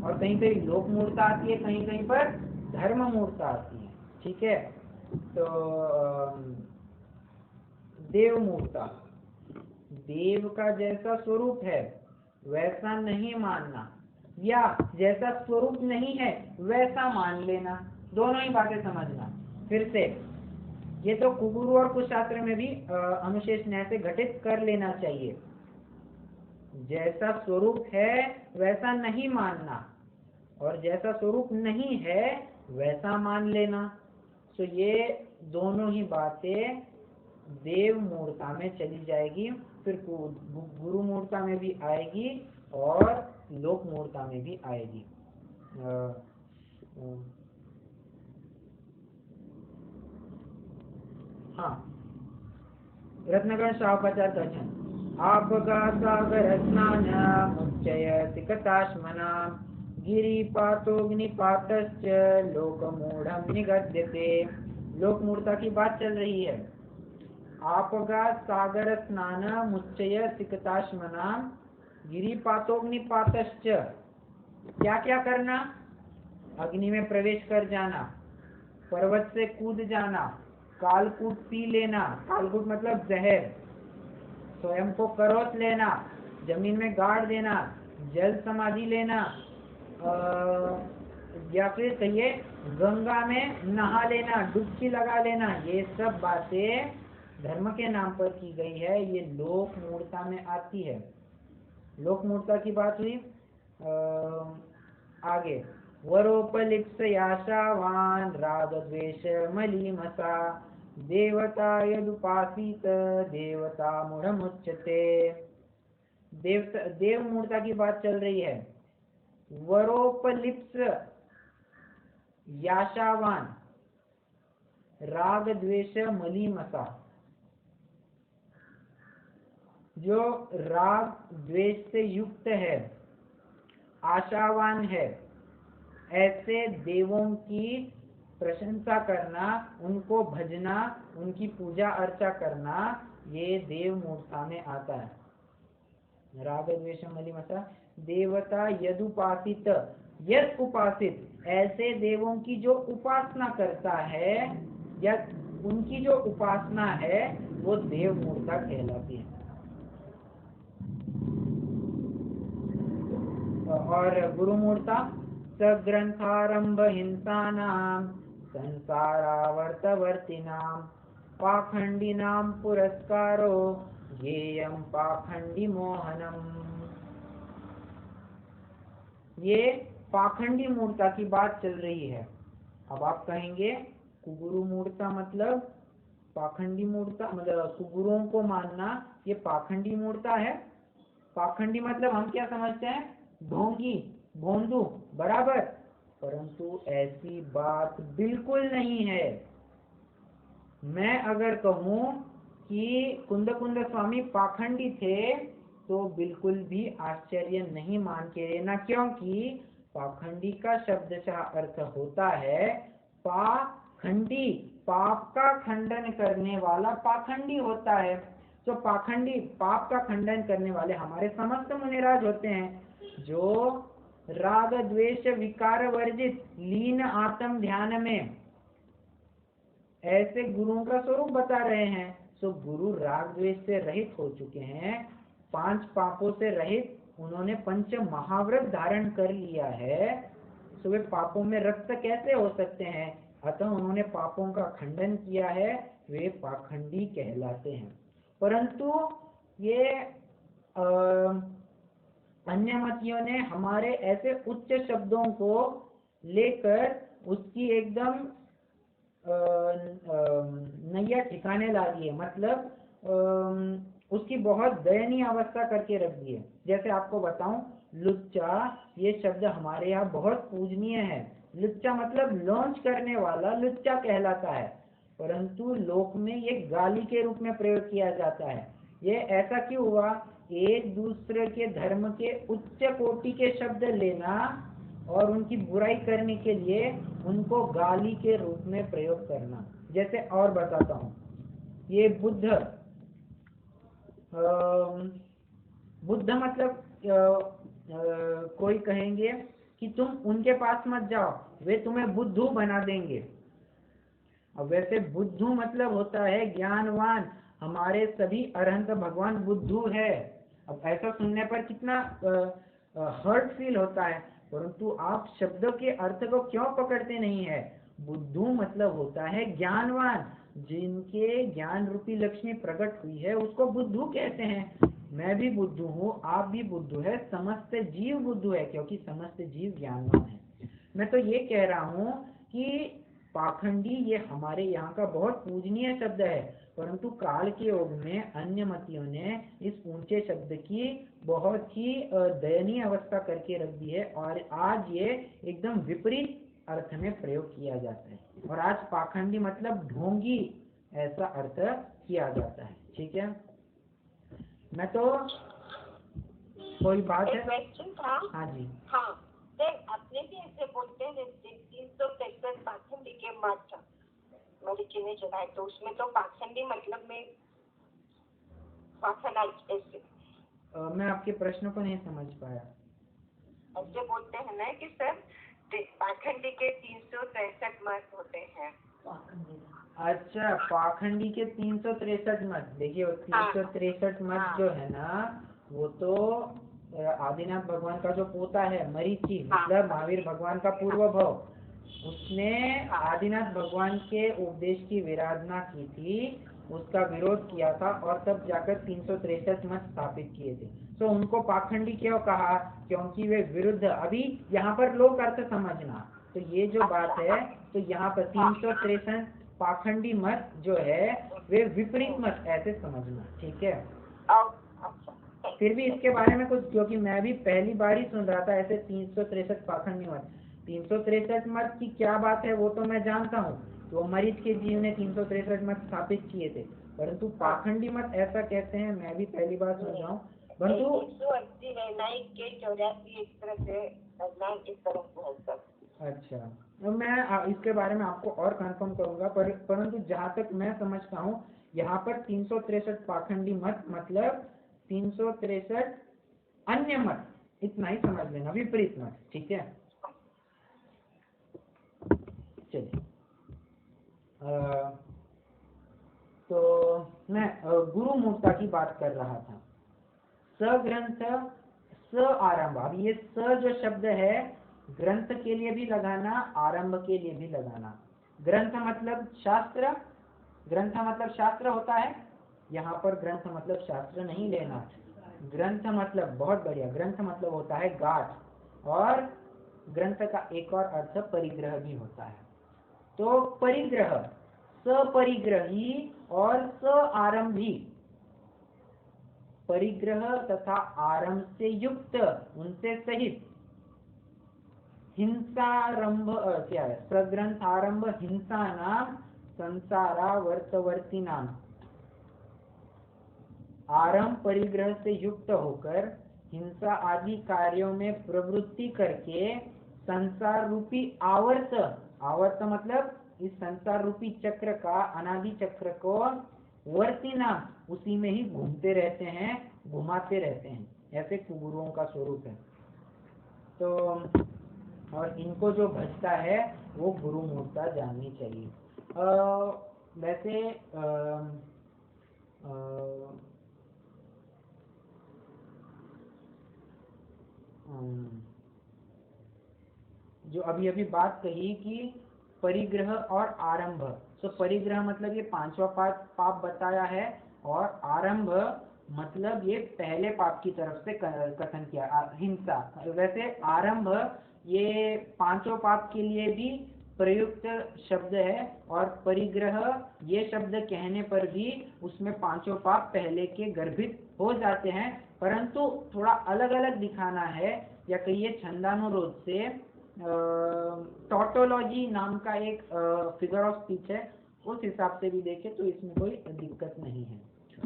और कहीं कहीं लोक मूर्ता आती है, कहीं कहीं पर धर्म मूर्ता आती है। ठीक है, तो देव मूर्ता, देव का जैसा स्वरूप है वैसा नहीं मानना, या जैसा स्वरूप नहीं है वैसा मान लेना, दोनों ही बातें समझना। फिर से, ये तो कुगुरु और कुशास्त्र में भी अनुशेष न्याय से घटित कर लेना चाहिए। जैसा स्वरूप है वैसा नहीं मानना, और जैसा स्वरूप नहीं है वैसा मान लेना। तो ये दोनों ही बातें देव मूर्ता में चली जाएगी, फिर गुरु मूर्ता में भी आएगी और लोक मूर्ता में भी आएगी। हाँ, रत्नाकर शावकाचार्य का छंद। आपगा सागर स्नान मुच्चयति कथाश्मना गिरिपातोऽग्निपातश्च लोकमूढ़ं निगद्यते। लोक मूर्ता की बात चल रही है। आपगा सागर स्नान मुच्चय सिकताश्मना गिरिपातोऽग्निपातश्च, क्या क्या करना? अग्नि में प्रवेश कर जाना, पर्वत से कूद जाना, कालकूट पी लेना, कालकूट मतलब जहर, स्वयं को करोत लेना, जमीन में गाड़ देना, जल समाधि लेना, या फिर कहिए गंगा में नहा लेना, डुबकी लगा लेना। ये सब बातें धर्म के नाम पर की गई है, ये लोक मूर्ता में आती है। लोक मूर्ता की बात हुई। आगे, वरोपलिप्स याशावान राग द्वेष मलीमसा देवता यदुपासीत देवता मूढ़मुच्यते। देव मूर्ता की बात चल रही है। वरोपलिप्स याशावान राग द्वेष मलीमसा, जो राग द्वेष से युक्त है, आशावान है, ऐसे देवों की प्रशंसा करना, उनको भजना, उनकी पूजा अर्चा करना, ये देव मूर्ता में आता है। राग द्वेष मलीमसा देवता यदुपासित, यद उपासित, ऐसे देवों की जो उपासना करता है या उनकी जो उपासना है वो देव मूर्ता कहलाती है। और गुरु मूर्ता, सग्रंथारंभ हिंसानां संसारावर्तवर्तिनां पाखंडिनां पुरस्कारो येयं पाखंडी मोहनम। ये पाखंडी मूर्ता की बात चल रही है। अब आप कहेंगे कुगुरु मूर्ता मतलब पाखंडी मूर्ता, मतलब कुगुरुओं को मानना ये पाखंडी मूर्ता है। पाखंडी मतलब हम क्या समझते हैं? ढोंगी, भोंदू, बराबर। परंतु ऐसी बात बिल्कुल नहीं है। मैं अगर कहूं कि कुंद स्वामी पाखंडी थे तो बिल्कुल भी आश्चर्य नहीं मान के लेना, क्योंकि पाखंडी का शब्दशः अर्थ होता है पाखंडी, पाप का खंडन करने वाला पाखंडी होता है। तो पाखंडी, पाप का खंडन करने वाले हमारे समस्त मुनिराज होते हैं, जो राग द्वेष विकार वर्जित लीन आत्म ध्यान में ऐसे गुरुओं का स्वरूप बता रहे हैं। सो गुरु राग द्वेष से रहित हो चुके हैं, 5 पापों से रहित, उन्होंने पंच महाव्रत धारण कर लिया है। सो वे पापों में रक्त कैसे हो सकते हैं? अतः उन्होंने पापों का खंडन किया है, वे पाखंडी कहलाते हैं। परंतु ये अन्य मतियों ने हमारे ऐसे उच्च शब्दों को लेकर उसकी एकदम नैया ठिकाने ला दी है, मतलब उसकी बहुत दयनीय अवस्था करके रख दी है। जैसे आपको बताऊं, लुच्चा ये शब्द हमारे यहाँ बहुत पूजनीय है। लुच्चा मतलब लॉन्च करने वाला लुच्चा कहलाता है, परंतु लोक में ये गाली के रूप में प्रयोग किया जाता है। ये ऐसा क्यों हुआ? एक दूसरे के धर्म के उच्च कोटि के शब्द लेना और उनकी बुराई करने के लिए उनको गाली के रूप में प्रयोग करना। जैसे और बताता हूँ, ये बुद्ध मतलब कोई कहेंगे कि तुम उनके पास मत जाओ, वे तुम्हें बुद्धू बना देंगे। अब वैसे बुद्धू मतलब होता है ज्ञानवान, हमारे सभी अरहंत भगवान बुद्धू है। अब ऐसा सुनने पर कितना हर्ट फील होता है, परंतु आप शब्दों के अर्थ को क्यों पकड़ते नहीं है? बुद्धू मतलब होता है ज्ञानवान, जिनके ज्ञान रूपी लक्ष्मी प्रकट हुई है उसको बुद्धू कहते हैं। मैं भी बुद्धू हूँ, आप भी बुद्धू है, समस्त जीव बुद्धू है, क्योंकि समस्त जीव ज्ञानवान है। मैं तो ये कह रहा हूँ कि पाखंडी ये हमारे यहाँ का बहुत पूजनीय शब्द है, परंतु काल के योग में अन्य मतियों ने इस ऊंचे शब्द की बहुत ही दयनीय अवस्था करके रख दी है, और आज ये एकदम विपरीत अर्थ में प्रयोग किया जाता है। और आज पाखंडी मतलब ढोंगी ऐसा अर्थ किया जाता है। ठीक है, मैं तो कोई बात है? क्वेश्चन था। हाँ जी। हाँ सर, अपने भी ऐसे बोलते हैं 363 पाखंडी के मत में लिखने चला, तो उसमें तो पाखंडी मतलब में ऐसे मैं आपके प्रश्न को नहीं समझ पाया। ऐसे बोलते हैं ना कि सर पाखंडी के 363 मत होते हैं। अच्छा, पाखंडी के 363 मत। देखिए 363 मत जो है ना, वो तो आदिनाथ भगवान का जो पोता है मरीचि, मतलब महावीर भगवान का पूर्व भव, उसने आदिनाथ भगवान के उपदेश की विराधना की थी, उसका विरोध किया था, और तब जाकर 363 मत स्थापित किए थे। तो उनको पाखंडी क्यों कहा? क्योंकि वे विरुद्ध। अभी यहाँ पर लोक अर्थ समझना, तो ये जो बात है, तो यहाँ पर 363 पाखंडी मत जो है वे विपरीत मत ऐसे समझना। ठीक है, फिर भी इसके बारे में कुछ, क्योंकि मैं भी पहली बार ही सुन रहा था ऐसे 363 पाखंडी मत। 363 मत की क्या बात है वो तो मैं जानता हूँ, तो मरीज के जीव ने 363 मत स्थापित किए थे, परंतु पाखंडी मत ऐसा कहते हैं, मैं भी पहली बार सुन रहा हूँ। परंतु 180 के 84 इस तरह से। अच्छा, तो मैं इसके बारे में आपको और कंफर्म करूंगा, परंतु जहाँ तक मैं समझता हूँ, यहाँ पर 363 पाखंडी मत मतलब 363 अन्य मत, इतना ही समझ लेना, विपरीत मत। ठीक है, चलिए। तो मैं गुरु मूर्ता की बात कर रहा था। सग्रंथ स आरंभ, अब ये स जो शब्द है ग्रंथ के लिए भी लगाना, आरंभ के लिए भी लगाना। ग्रंथ मतलब शास्त्र, ग्रंथ मतलब शास्त्र होता है, यहाँ पर ग्रंथ मतलब शास्त्र नहीं लेना। ग्रंथ मतलब, बहुत बढ़िया, ग्रंथ मतलब होता है गाठ, और ग्रंथ का एक और अर्थ परिग्रह भी होता है। तो परिग्रह, सपरिग्रही और स आरंभी, परिग्रह तथा आरंभ से युक्त, उनसे सहित। हिंसारंभ क्या है? सग्रंथ आरंभ हिंसा नाम संसारावर्तवर्ती नाम। आरंभ परिग्रह से युक्त होकर हिंसा आदि कार्यों में प्रवृत्ति करके संसार रूपी आवर्त, आवर्त मतलब इस संसार रूपी चक्र का, अनादि चक्र को, वर्ती नाम, उसी में ही घूमते रहते हैं, घुमाते रहते हैं। ऐसे गुरुओं का स्वरूप है। तो और इनको जो भजता है वो गुरु मूर्ता जाननी चाहिए। वैसे जो अभी अभी बात कही कि परिग्रह और आरंभ, तो परिग्रह मतलब ये पांचवा पाप बताया है, और आरंभ मतलब ये पहले पाप की तरफ से कथन किया, हिंसा। वैसे आरंभ ये पांचों पाप के लिए भी प्रयुक्त शब्द है, और परिग्रह ये शब्द कहने पर भी उसमें पांचों पाप पहले के गर्भित हो जाते हैं, परंतु थोड़ा अलग अलग दिखाना है, या कहिए छंदानुरोध से। टॉटोलॉजी नाम का एक फिगर ऑफ स्पीच है, उस हिसाब से भी देखें तो इसमें कोई दिक्कत नहीं है।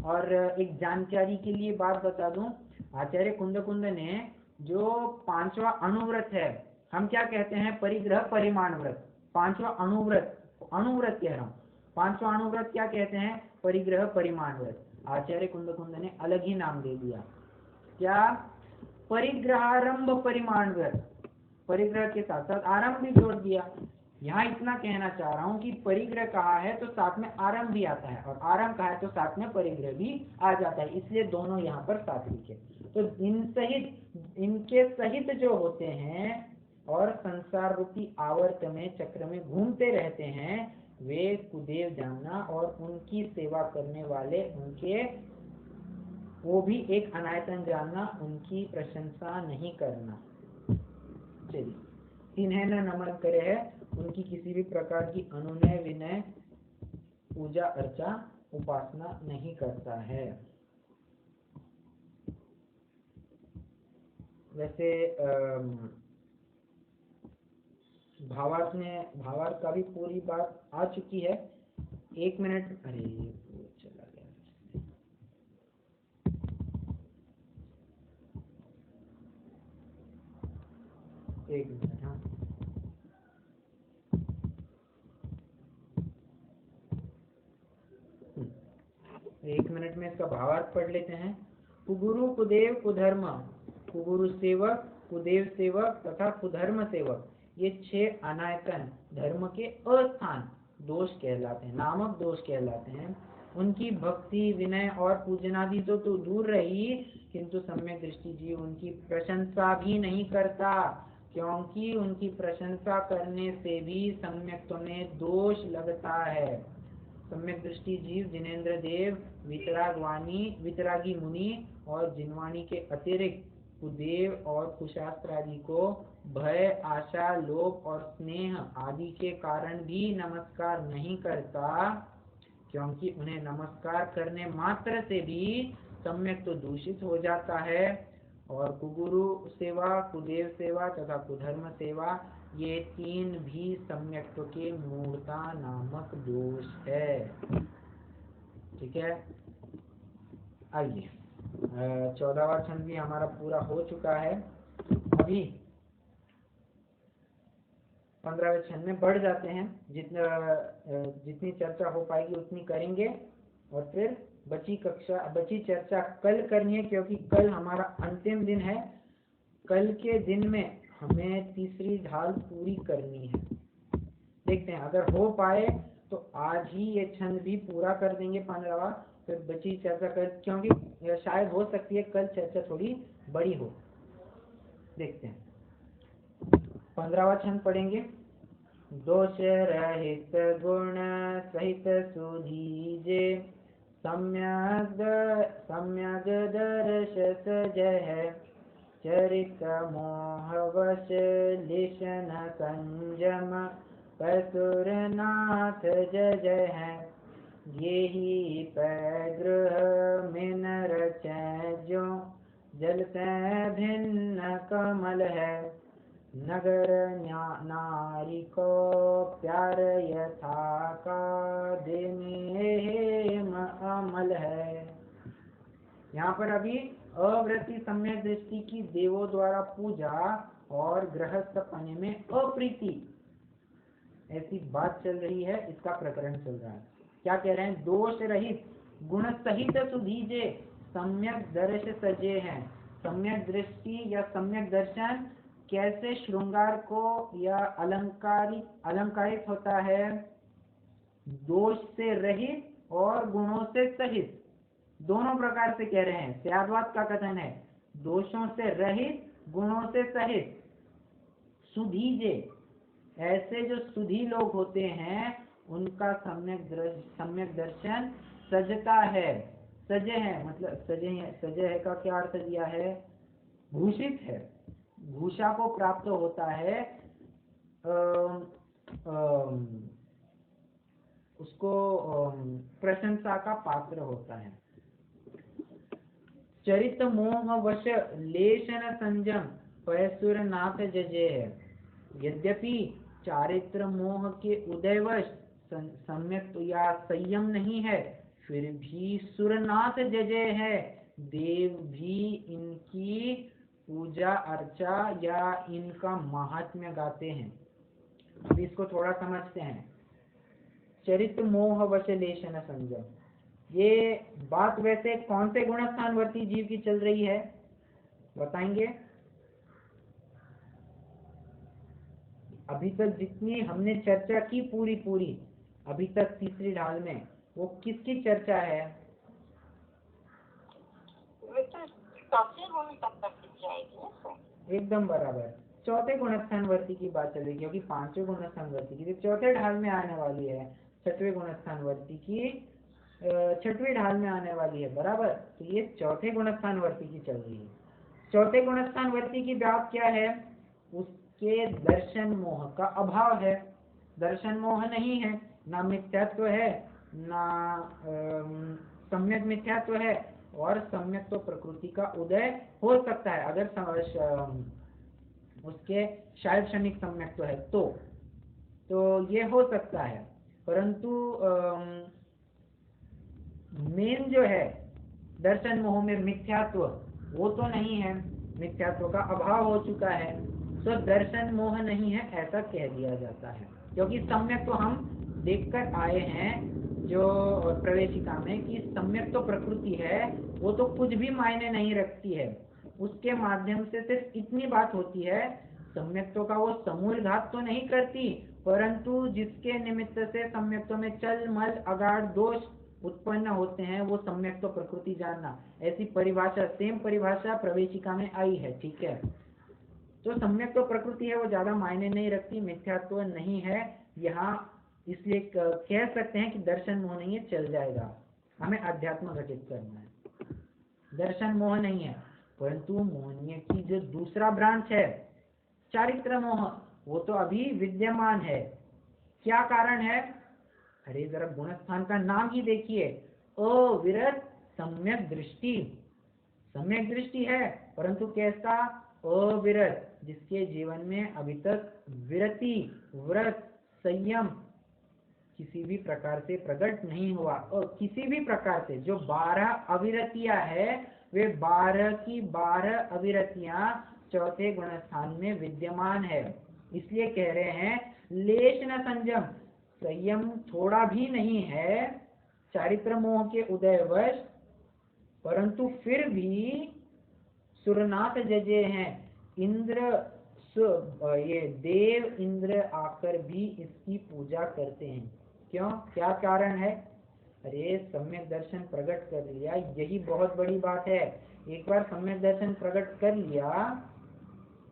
और एक जानकारी के लिए बात बता दूं, आचार्य कुंद ने जो पांचवा अनुव्रत है, हम क्या कहते हैं, परिग्रह परिमाण व्रत, पांचवा अनुव्रत कह रहा हूँ, पांचवा अनुव्रत क्या कहते हैं, परिग्रह परिमाण व्रत। आचार्य कुंद ने अलग ही नाम दे दिया, क्या, परिग्रहारंभ परिमाण व्रत, परिग्रह के साथ साथ आरंभ भी जोड़ दिया। यहाँ इतना कहना चाह रहा हूँ कि परिग्रह कहा है तो साथ में आरंभ भी आता है, और आरंभ कहा है तो साथ में परिग्रह भी आ जाता है, इसलिए दोनों यहाँ पर साथ लिखे। तो इनके सहित जो होते हैं और संसार रूपी आवर्त में चक्र में घूमते रहते हैं, वे कुदेव जानना, और उनकी सेवा करने वाले उनके वो भी एक अनायतन जानना, उनकी प्रशंसा नहीं करना। चलिए, इन्हें न नमन करे है, उनकी किसी भी प्रकार की अनुनय विनय पूजा अर्चा उपासना नहीं करता है। वैसे भावार्थ का भी पूरी बात आ चुकी है। 1 मिनट, अरे चला गया, 1 मिनट। हाँ, एक मिनट में इसका भावार्थ पढ़ लेते हैं। कुगुरु कुदेव कुधर्म, कुगुरु सेवक, कुदेव सेवक तथा कुधर्म सेवक, ये 6 अनायतन धर्म के अस्थान दोष कहलाते हैं, नामक दोष कहलाते हैं। उनकी भक्ति विनय और पूजनादि तो दूर रही, किंतु सम्यक दृष्टि जीव उनकी प्रशंसा भी नहीं करता, क्योंकि उनकी प्रशंसा करने से भी सम्यक्त्व में दोष लगता है। सम्यक दृष्टि जीव जिनेन्द्र देव, वितरागी मुनि और जिनवाणी के अतिरिक्त कुदेव और कुशास्त्र आदि को भय, आशा, लोभ और स्नेह आदि के कारण भी नमस्कार नहीं करता, क्योंकि उन्हें नमस्कार करने मात्र से भी सम्यक तो दूषित हो जाता है। और कुगुरु सेवा, कुदेव सेवा तथा कुधर्म सेवा, ये 3 भी सम्यक्त्व के मूढ़ता नामक दोष है। ठीक है, आइए 14वां छंद भी हमारा पूरा हो चुका है। अभी 15वें छंद में बढ़ जाते हैं, जितनी चर्चा हो पाएगी उतनी करेंगे, और फिर बची चर्चा कल करनी है, क्योंकि कल हमारा अंतिम दिन है। कल के दिन में हमें तीसरी ढाल पूरी करनी है। देखते हैं, अगर हो पाए तो आज ही ये छंद भी पूरा कर देंगे 15वां, फिर बची चर्चा कर, क्योंकि शायद हो सकती है कल चर्चा थोड़ी बड़ी हो। देखते हैं, 15वां छंद पढ़ेंगे। दोष रहित गुण सहित सुधीजे, सम्यक दर्श सजह, चरित मोहवश लिशन संयम, पसुरनाथ जय है। यही पैगृह मिन रचै जो, जलते भिन्न कमल है। नगर नारी को प्यार यथा का, देनेम अमल है। यहाँ पर अभी अव्रति सम्यक दृष्टि की देवों द्वारा पूजा और गृहस्थ पने में अप्रीति, ऐसी बात चल रही है, इसका प्रकरण चल रहा है। क्या कह रहे हैं, दोष रहित गुण सहित सुधीजे, सम्यक दर्श सजे हैं। सम्यक दृष्टि या सम्यक दर्शन कैसे श्रृंगार को या अलंकारित होता है, दोष से रहित और गुणों से सहित, दोनों प्रकार से कह रहे हैं। स्याद्वाद का कथन है दोषों से रहित गुणों से सहित। सुधीजे, ऐसे जो सुधी लोग होते हैं उनका सम्यक दर्शन सजता है। सजे है मतलब सजे है का क्या अर्थ दिया है? भूषित है, भूषा को प्राप्त होता है, उसको प्रशंसा का पात्र होता है। चरित मोह वश लेशन संजम पैसुर नाथ जजे है। यद्यपि चारित्र मोह के उदयवश सम्यक या संयम नहीं है, फिर भी सुरनाथ जजे है। देव भी इनकी पूजा अर्चा या इनका महात्म्य गाते हैं। अब इसको थोड़ा समझते हैं। चरित्र मोह वश लेशन संजम, ये बात वैसे कौन से गुणस्थानवर्ती जीव की चल रही है बताएंगे? अभी तक जितनी हमने चर्चा की पूरी अभी तक तीसरी ढाल में, वो किसकी चर्चा है? एकदम बराबर, चौथे गुणस्थानवर्ती की बात चल रही है, क्योंकि पांचवें गुणस्थानवर्ती की चौथे ढाल में आने वाली है, छठवें गुणस्थानवर्ती की छठवीं ढाल में आने वाली है। बराबर, तो ये चौथे गुणस्थानवर्ती की चल रही है। चौथे गुणस्थानवर्ती की बात क्या है? उसके दर्शन मोह का अभाव है। दर्शन मोह नहीं है, ना मिथ्यात्व है, ना सम्यक मिथ्यात्व है, और सम्यक तो प्रकृति का उदय हो सकता है अगर उसके शायद क्षणिक सम्यक है तो ये हो सकता है। परंतु मेन जो है दर्शन मोह में मिथ्यात्व, वो तो नहीं है, मिथ्यात्व का अभाव हो चुका है, तो दर्शन मोह नहीं है ऐसा कह दिया जाता है। क्योंकि सम्यक तो हम देखकर आए हैं जो प्रवेशिका में कि सम्यक तो प्रकृति है, वो तो कुछ भी मायने नहीं रखती है। उसके माध्यम से सिर्फ इतनी बात होती है, सम्यक्तों का वो समूल घात तो नहीं करती, परंतु जिसके निमित्त से सम्यक्तों में चल मल अगाड़ दोष उत्पन्न होते हैं, वो सम्यक तो प्रकृति जानना, ऐसी परिभाषा, सेम परिभाषा प्रवेशिका में आई है। ठीक है, तो सम्यक तो प्रकृति है, वो ज्यादा मायने नहीं रखती, मिथ्यात्व नहीं है यहाँ, इसलिए कह सकते हैं कि दर्शन मोह नहीं है, चल जाएगा, हमें अध्यात्म घटित करना है। दर्शन मोह नहीं है, परंतु मोहनीय की जो दूसरा ब्रांच है चारित्र मोह, वो तो अभी विद्यमान है। क्या कारण है? अरे जरा गुणस्थान का नाम ही देखिए, अविरत सम्यक दृष्टि। सम्यक दृष्टि है, परंतु कैसा? अविरत, जिसके जीवन में अभी तक विरति, व्रत, संयम किसी भी प्रकार से प्रकट नहीं हुआ, और किसी भी प्रकार से जो 12 अविरतियां है, वे 12 की 12 अविरतियां चौथे गुणस्थान में विद्यमान है। इसलिए कह रहे हैं लेश न संयम, संयम थोड़ा भी नहीं है चारित्र मोह के उदयवश, परंतु फिर भी सुरनाथ जजे हैं। इंद्र, ये देव इंद्र आकर भी इसकी पूजा करते हैं। क्यों? क्या कारण है? अरे सम्यक दर्शन प्रकट कर लिया, यही बहुत बड़ी बात है। एक बार सम्यक दर्शन प्रकट कर लिया,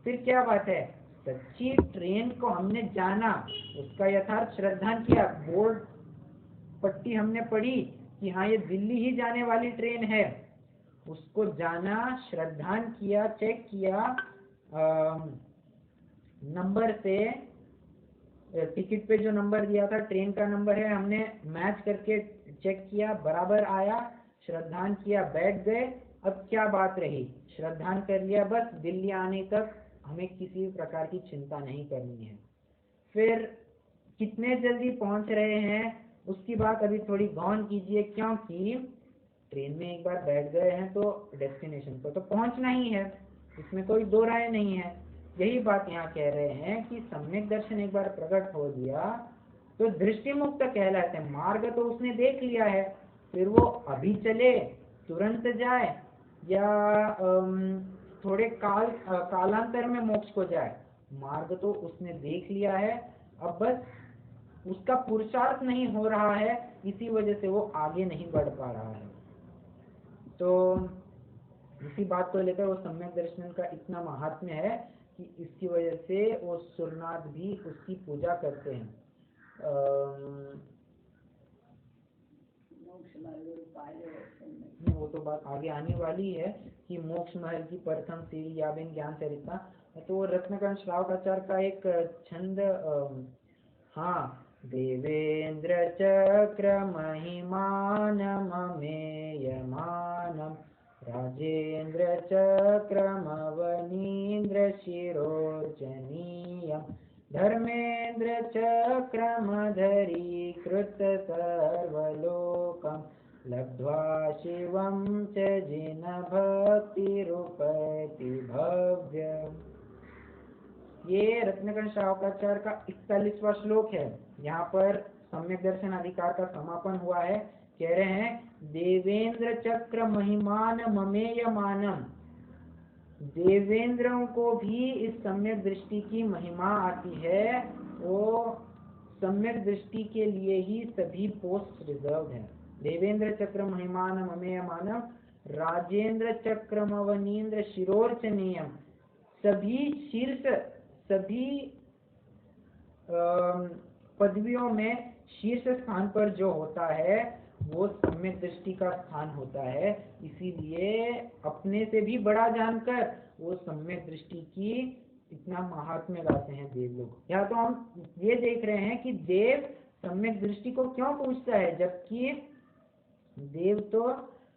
फिर क्या बात है? सच्ची ट्रेन को हमने जाना, उसका यथार्थ श्रद्धान किया, बोर्ड पट्टी हमने पढ़ी कि हाँ ये दिल्ली ही जाने वाली ट्रेन है, उसको जाना, श्रद्धान किया, चेक किया, नंबर से, टिकट पे जो नंबर दिया था ट्रेन का नंबर है, हमने मैच करके चेक किया, बराबर आया, श्रद्धान किया, बैठ गए। अब क्या बात रही? श्रद्धान कर लिया, बस दिल्ली आने तक हमें किसी प्रकार की चिंता नहीं करनी है। फिर कितने जल्दी पहुंच रहे हैं उसकी बात अभी थोड़ी गौन कीजिए, क्योंकि ट्रेन में एक बार बैठ गए हैं तो डेस्टिनेशन पर तो पहुंचना ही है, इसमें कोई दो राय नहीं है। यही बात यहाँ कह रहे हैं कि सम्यक दर्शन एक बार प्रकट हो गया तो दृष्टि मुक्त कहलाते हैं। मार्ग तो उसने देख लिया है, फिर वो अभी चले, तुरंत जाए, या थोड़े कालांतर में मोक्ष को जाए, मार्ग तो उसने देख लिया है। अब बस उसका पुरुषार्थ नहीं हो रहा है, इसी वजह से वो आगे नहीं बढ़ पा रहा है। तो इसी बात को लेकर वो सम्यक दर्शन का इतना महात्म्य है कि इसकी वजह से वो सुरनाथ भी उसकी पूजा करते हैं। वो तो बात आगे आने वाली है कि मोक्ष महल की प्रथम सीढ़ी या बिन ज्ञान चरिता, तो रत्नकर्ण श्रावकाचार्य का एक छंद, हाँ, देवेंद्र चक्र महिमानममेयमानम राजेंद्र चक्रमवनीन्द्र शिरोर्चनीयम धर्मेंद्र चक्रमधरीकृत सर्वलोकम लब्ध्वा शिवं च जिन भक्तिरूपति भव्य। ये रत्नकर्ण श्रावकाचार्य का 41वां श्लोक है। यहाँ पर सम्यक दर्शन अधिकार का समापन हुआ है। कह रहे हैं देवेंद्र चक्र महिमान ममेय मानम, देवेंद्रों को भी इस सम्यक दृष्टि की महिमा आती है, वो सम्यक दृष्टि के लिए ही सभी पोस्ट रिजर्व है। देवेंद्र चक्र महिमान ममेय मानम राजेंद्र चक्रमवनीन्द्र शिरोर्चनीयम, सभी शीर्ष, सभी पदवियों में शीर्ष स्थान पर जो होता है वो सम्यक दृष्टि का स्थान होता है। इसीलिए अपने से भी बड़ा जानकर वो सम्यक दृष्टि की इतना महात्म्य गाते हैं देव लोग। यहाँ तो हम ये देख रहे हैं कि देव सम्यक दृष्टि को क्यों पूछता है, जबकि देव तो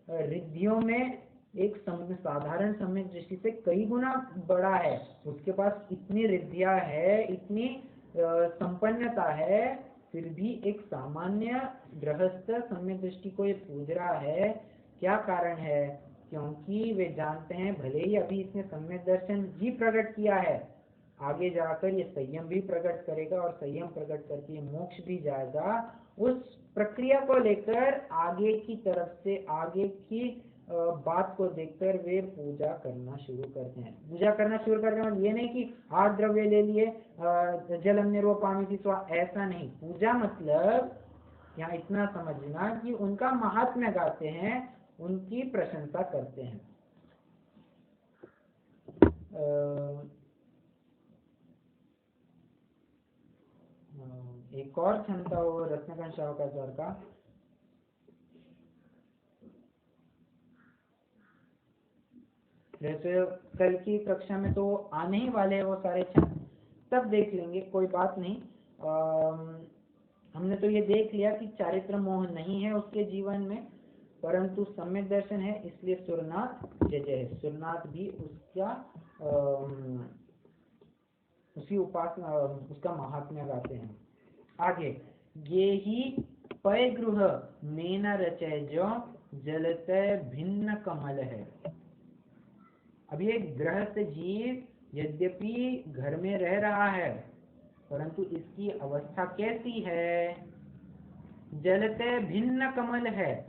रिद्धियों में एक साधारण सम्यक दृष्टि से कई गुना बड़ा है। उसके पास इतनी रिद्धियां है, इतनी संपन्नता है, फिर भी एक सामान्य गृहस्थ सम्यक दृष्टि को ये पूज रहा है। क्या कारण है? क्योंकि वे जानते हैं भले ही अभी इसने सम्यक दर्शन भी प्रकट किया है, आगे जाकर ये संयम भी प्रकट करेगा और संयम प्रकट करके मोक्ष भी जाएगा। उस प्रक्रिया को लेकर आगे की तरफ से, आगे की बात को देखकर वे पूजा करना शुरू करते हैं। पूजा करना शुरू करते हैं ये नहीं कि 8 द्रव्य ले लिए, जलम निर्वपामि स्वा, ऐसा नहीं। पूजा मतलब यहाँ इतना समझना कि उनका महात्म्य गाते हैं, उनकी प्रशंसा करते हैं। एक और छंद था वो रत्नकर्ण श्रावकाचार्य का, जैसे कल की कक्षा में तो आने ही वाले हैं वो सारे छंद, तब देख लेंगे, कोई बात नहीं। हमने तो ये देख लिया कि चारित्र मोह नहीं है उसके जीवन में, परंतु सम्यक दर्शन है, इसलिए सुरनाथ जय जय है। सुरनाथ भी उसका उसी उपासना, उसका महात्म्य गाते हैं। आगे, ये ही पय गृह मेना रचय जो जलतय भिन्न कमल है। अभी एक गृहस्थ जीव यद्यपि घर में रह रहा है, परंतु इसकी अवस्था कैसी है? जलतय भिन्न कमल है।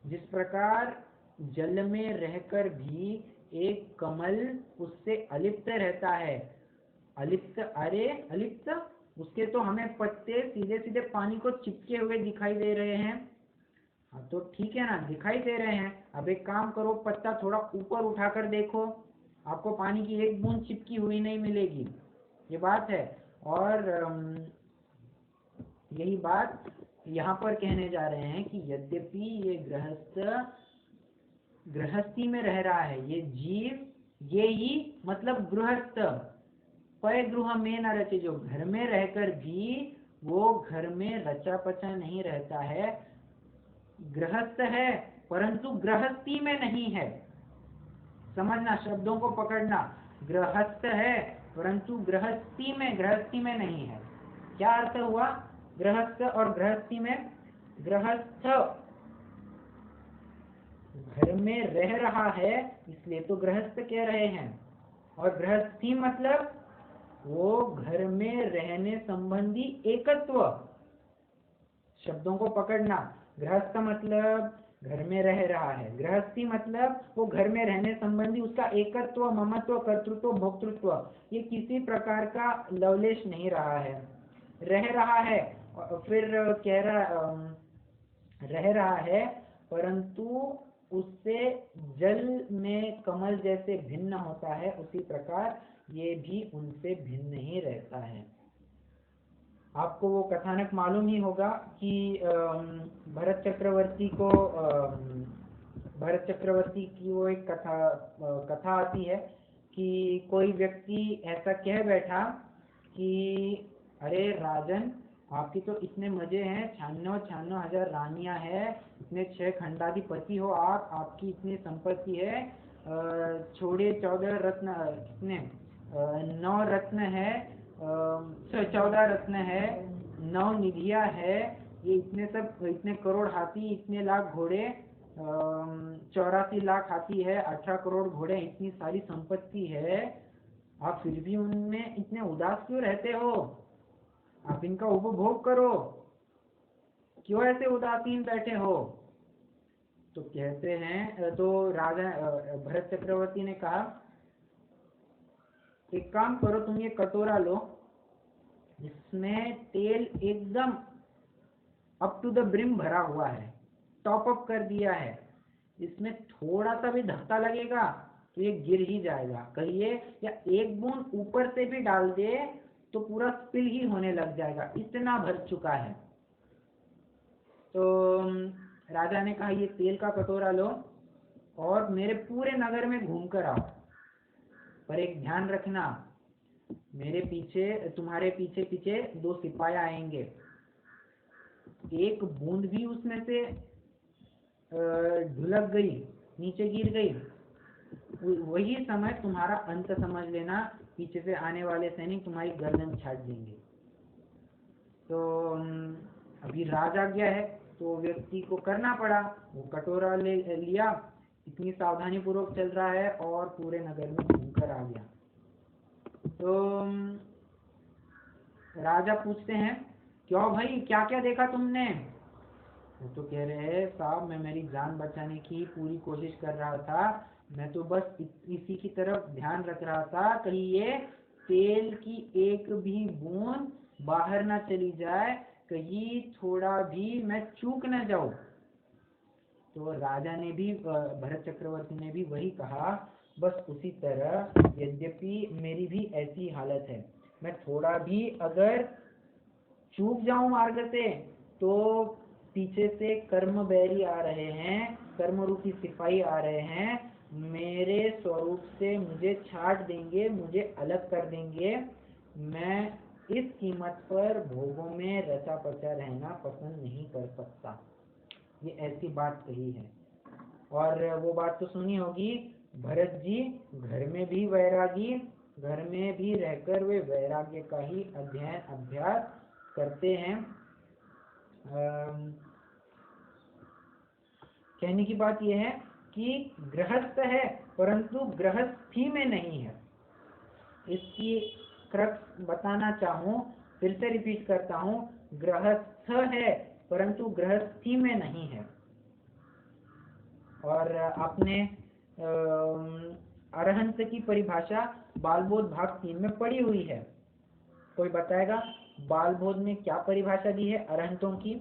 जिस प्रकार जल में रहकर भी एक कमल उससे अलिप्त रहता है, अलिप्त, अरे अलिप्त, उसके तो हमें पत्ते सीधे सीधे पानी को चिपके हुए दिखाई दे रहे हैं। हाँ तो ठीक है ना, दिखाई दे रहे हैं। अब एक काम करो, पत्ता थोड़ा ऊपर उठाकर देखो, आपको पानी की एक बूंद चिपकी हुई नहीं मिलेगी, ये बात है। और यही बात यहाँ पर कहने जा रहे हैं कि यद्यपि ये गृहस्थी में रह रहा है, ये जीव, ये ही मतलब गृहस्थ, पय गृह में न रचे, जो घर में रहकर भी वो घर में रचा पचा नहीं रहता है, गृहस्थ है परंतु गृहस्थी में नहीं है। समझना, शब्दों को पकड़ना, गृहस्थ है परंतु गृहस्थी में नहीं है। क्या अर्थ हुआ गृहस्थ और गृहस्थी में? गृहस्थ घर में रह रहा है इसलिए तो गृहस्थ कह रहे हैं, और गृहस्थी मतलब वो घर में रहने संबंधी एकत्व। शब्दों को पकड़ना, गृहस्थ मतलब घर में रह रहा है, गृहस्थी मतलब वो घर में रहने संबंधी उसका एकत्व, ममत्व, कर्तृत्व, भोक्तृत्व, ये किसी प्रकार का लवलेश नहीं रहा है। रह रहा है, और फिर रह रहा है, परंतु उससे जल में कमल जैसे भिन्न होता है, उसी प्रकार ये भी उनसे भिन्न ही रहता है। आपको वो कथानक मालूम ही होगा कि भरत चक्रवर्ती की वो एक कथा आती है कि कोई व्यक्ति ऐसा कह बैठा कि अरे राजन, आपकी तो इतने मजे हैं, 96,000 रानियां हैं, इतने 6 खंडाधिपति हो आप, आपकी इतनी संपत्ति है, छोड़े 14 रत्न, कितने 9 रत्न है, 14 रत्न है, 9 निधियां है, ये इतने सब, इतने करोड़ हाथी, इतने लाख घोड़े, 84 लाख हाथी है, 18 करोड़ घोड़े, इतनी सारी संपत्ति है, आप फिर भी उनमें इतने उदास क्यों रहते हो? आप इनका उपभोग करो, क्यों ऐसे उदासीन बैठे हो? तो कहते हैं, तो राजा भरत चक्रवर्ती ने कहा, एक काम करो, तुम ये कटोरा लो, इसमें तेल एकदम अप टू द ब्रिम भरा हुआ है, टॉप अप कर दिया है, इसमें थोड़ा सा भी धक्का लगेगा तो ये गिर ही जाएगा, कहिए, या एक बूंद ऊपर से भी डाल दे तो पूरा स्पिल ही होने लग जाएगा, इतना भर चुका है। तो राजा ने कहा, ये तेल का कटोरा लो और मेरे पूरे नगर में घूम कर आओ, पर एक ध्यान रखना, मेरे पीछे, तुम्हारे पीछे पीछे 2 सिपाही आएंगे, एक बूंद भी उसमें से ढुलक गई, नीचे गिर गई, वही समय तुम्हारा अंत समझ लेना, पीछे से आने वाले सैनिक तुम्हारी गर्दन छाट देंगे। तो अभी राजा गया है, तो व्यक्ति को करना पड़ा, वो कटोरा लिया, इतनी सावधानी पूर्वक चल रहा है और पूरे नगर में घूमकर आ गया। तो राजा पूछते हैं, क्यों भाई, क्या क्या देखा तुमने? वो तो कह रहे हैं, साहब मैं मेरी जान बचाने की पूरी कोशिश कर रहा था, मैं तो बस इसी की तरफ ध्यान रख रहा था, कहीं ये तेल की एक भी बूंद बाहर ना चली जाए, कहीं थोड़ा भी मैं चूक न जाऊं। तो राजा ने भी, भरत चक्रवर्ती ने भी वही कहा, बस उसी तरह, यद्यपि मेरी भी ऐसी हालत है, मैं थोड़ा भी अगर चूक जाऊं मार्ग से तो पीछे से कर्म बैरी आ रहे हैं, कर्म रूपी सिपाही आ रहे हैं, मेरे स्वरूप से मुझे छाट देंगे, मुझे अलग कर देंगे, मैं इस कीमत पर भोगों में रचा पचा रहना पसंद नहीं कर सकता। ये ऐसी बात कही है। और वो बात तो सुनी होगी, भरत जी घर में भी वैरागी, घर में भी रहकर वे वैराग्य का ही अध्ययन अभ्यास करते हैं। कहने की बात यह है कि गृहस्थ है परंतु गृहस्थी में नहीं है। इसकी क्रक्स बताना चाहूँ, फिर से रिपीट करता हूँ, गृहस्थ है परंतु गृहस्थी में नहीं है। और आपने अरहंत की परिभाषा बालबोध भाग 3 में पढ़ी हुई है। कोई बताएगा बालबोध में क्या परिभाषा दी है अरहंतों की?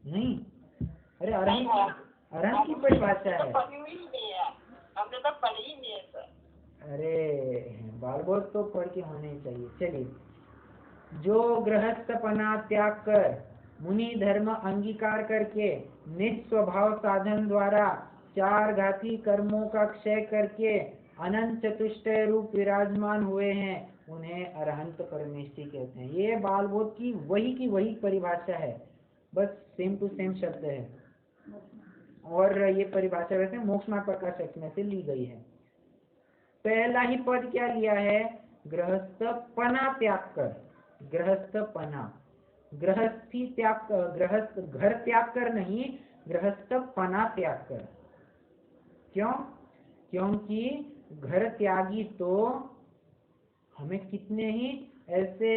नहीं, अरे अरहंत की परिभाषा है, हमने तो पढ़ी ही नहीं है सर। अरे बालबोध तो पढ़ के होने चाहिए। चलिए, जो गृहस्थपना त्याग कर मुनि धर्म अंगीकार करके निस्वभाव साधन द्वारा 4 घाती कर्मों का क्षय करके अनंत चतुष्टय रूप विराजमान हुए हैं, उन्हें अरहंत परमेष्ठी कहते हैं। ये बालबोध की वही परिभाषा है, बस सेम टू सेम शब्द है। और ये परिभाषा वैसे मोक्ष मार्ग प्रकाशक में से ली गई है। पहला ही पद क्या लिया है? गृहस्थपना त्याग कर, गृहस्थपना, गृहस्थी त्याग, गृहस्थ घर त्याग कर नहीं, गृहस्थपना त्याग कर। क्यों? क्योंकि घर त्यागी तो हमें कितने ही ऐसे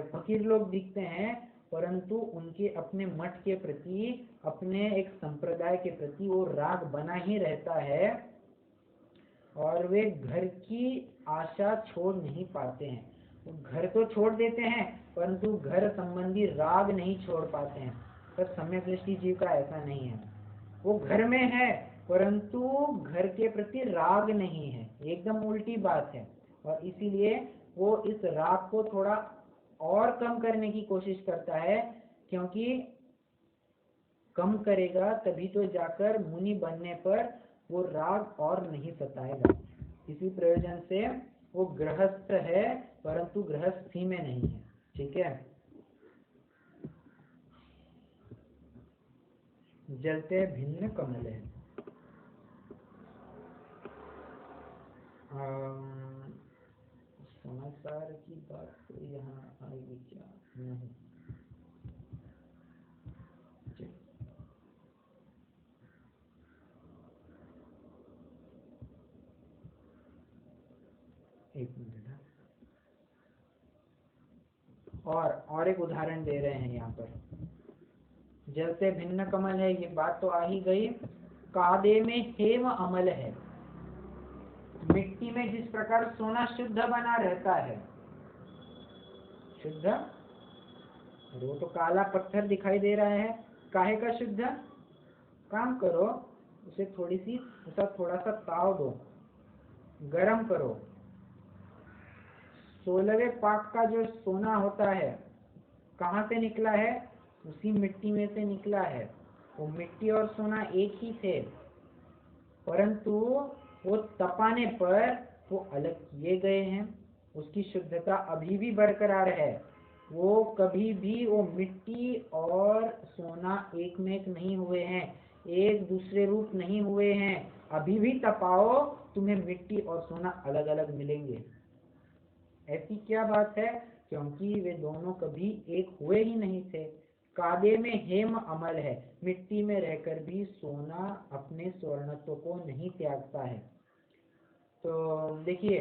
फकीर लोग दिखते हैं, परंतु उनके अपने मठ के प्रति, अपने एक संप्रदाय के प्रति वो राग बना ही रहता है और वे घर की आशा छोड़ नहीं पाते हैं। वो घर तो छोड़ देते हैं परंतु घर संबंधी राग नहीं छोड़ पाते हैं। पर सम्यक दृष्टि जीव का ऐसा नहीं है। वो घर में है परंतु घर के प्रति राग नहीं है, एकदम उल्टी बात है। और इसीलिए वो इस राग को थोड़ा और कम करने की कोशिश करता है, क्योंकि कम करेगा तभी तो जाकर मुनि बनने पर वो राग और नहीं सताएगा। इसी प्रयोजन से वो गृहस्थ है परंतु गृहस्थी में नहीं है। ठीक है। जलते भिन्न कमल है। समाचार की बात तो यहाँ आएगी क्या? नहीं। एक मिनट। और एक उदाहरण दे रहे हैं यहाँ पर। जलते भिन्न कमल है, ये बात तो आ ही गई। कादे में हेम अमल है। मिट्टी में जिस प्रकार सोना शुद्ध बना रहता है, शुद्ध, वो तो काला पत्थर दिखाई दे रहा है, काहे का शुद्ध? काम करो, उसे थोड़ा सा ताव दो, गरम करो। 16वें पाक का जो सोना होता है कहाँ से निकला है? उसी मिट्टी में से निकला है। वो मिट्टी और सोना एक ही थे, परंतु वो तपाने पर वो अलग किए गए हैं। उसकी शुद्धता अभी भी बरकरार है। वो कभी भी वो मिट्टी और सोना एक में एक नहीं हुए हैं, एक दूसरे रूप नहीं हुए हैं। अभी भी तपाओ, तुम्हें मिट्टी और सोना अलग अलग मिलेंगे। ऐसी क्या बात है? क्योंकि वे दोनों कभी एक हुए ही नहीं थे। कादे में हेम अमल है। मिट्टी में रहकर भी सोना अपने स्वर्णत्व को नहीं त्यागता है। तो देखिए,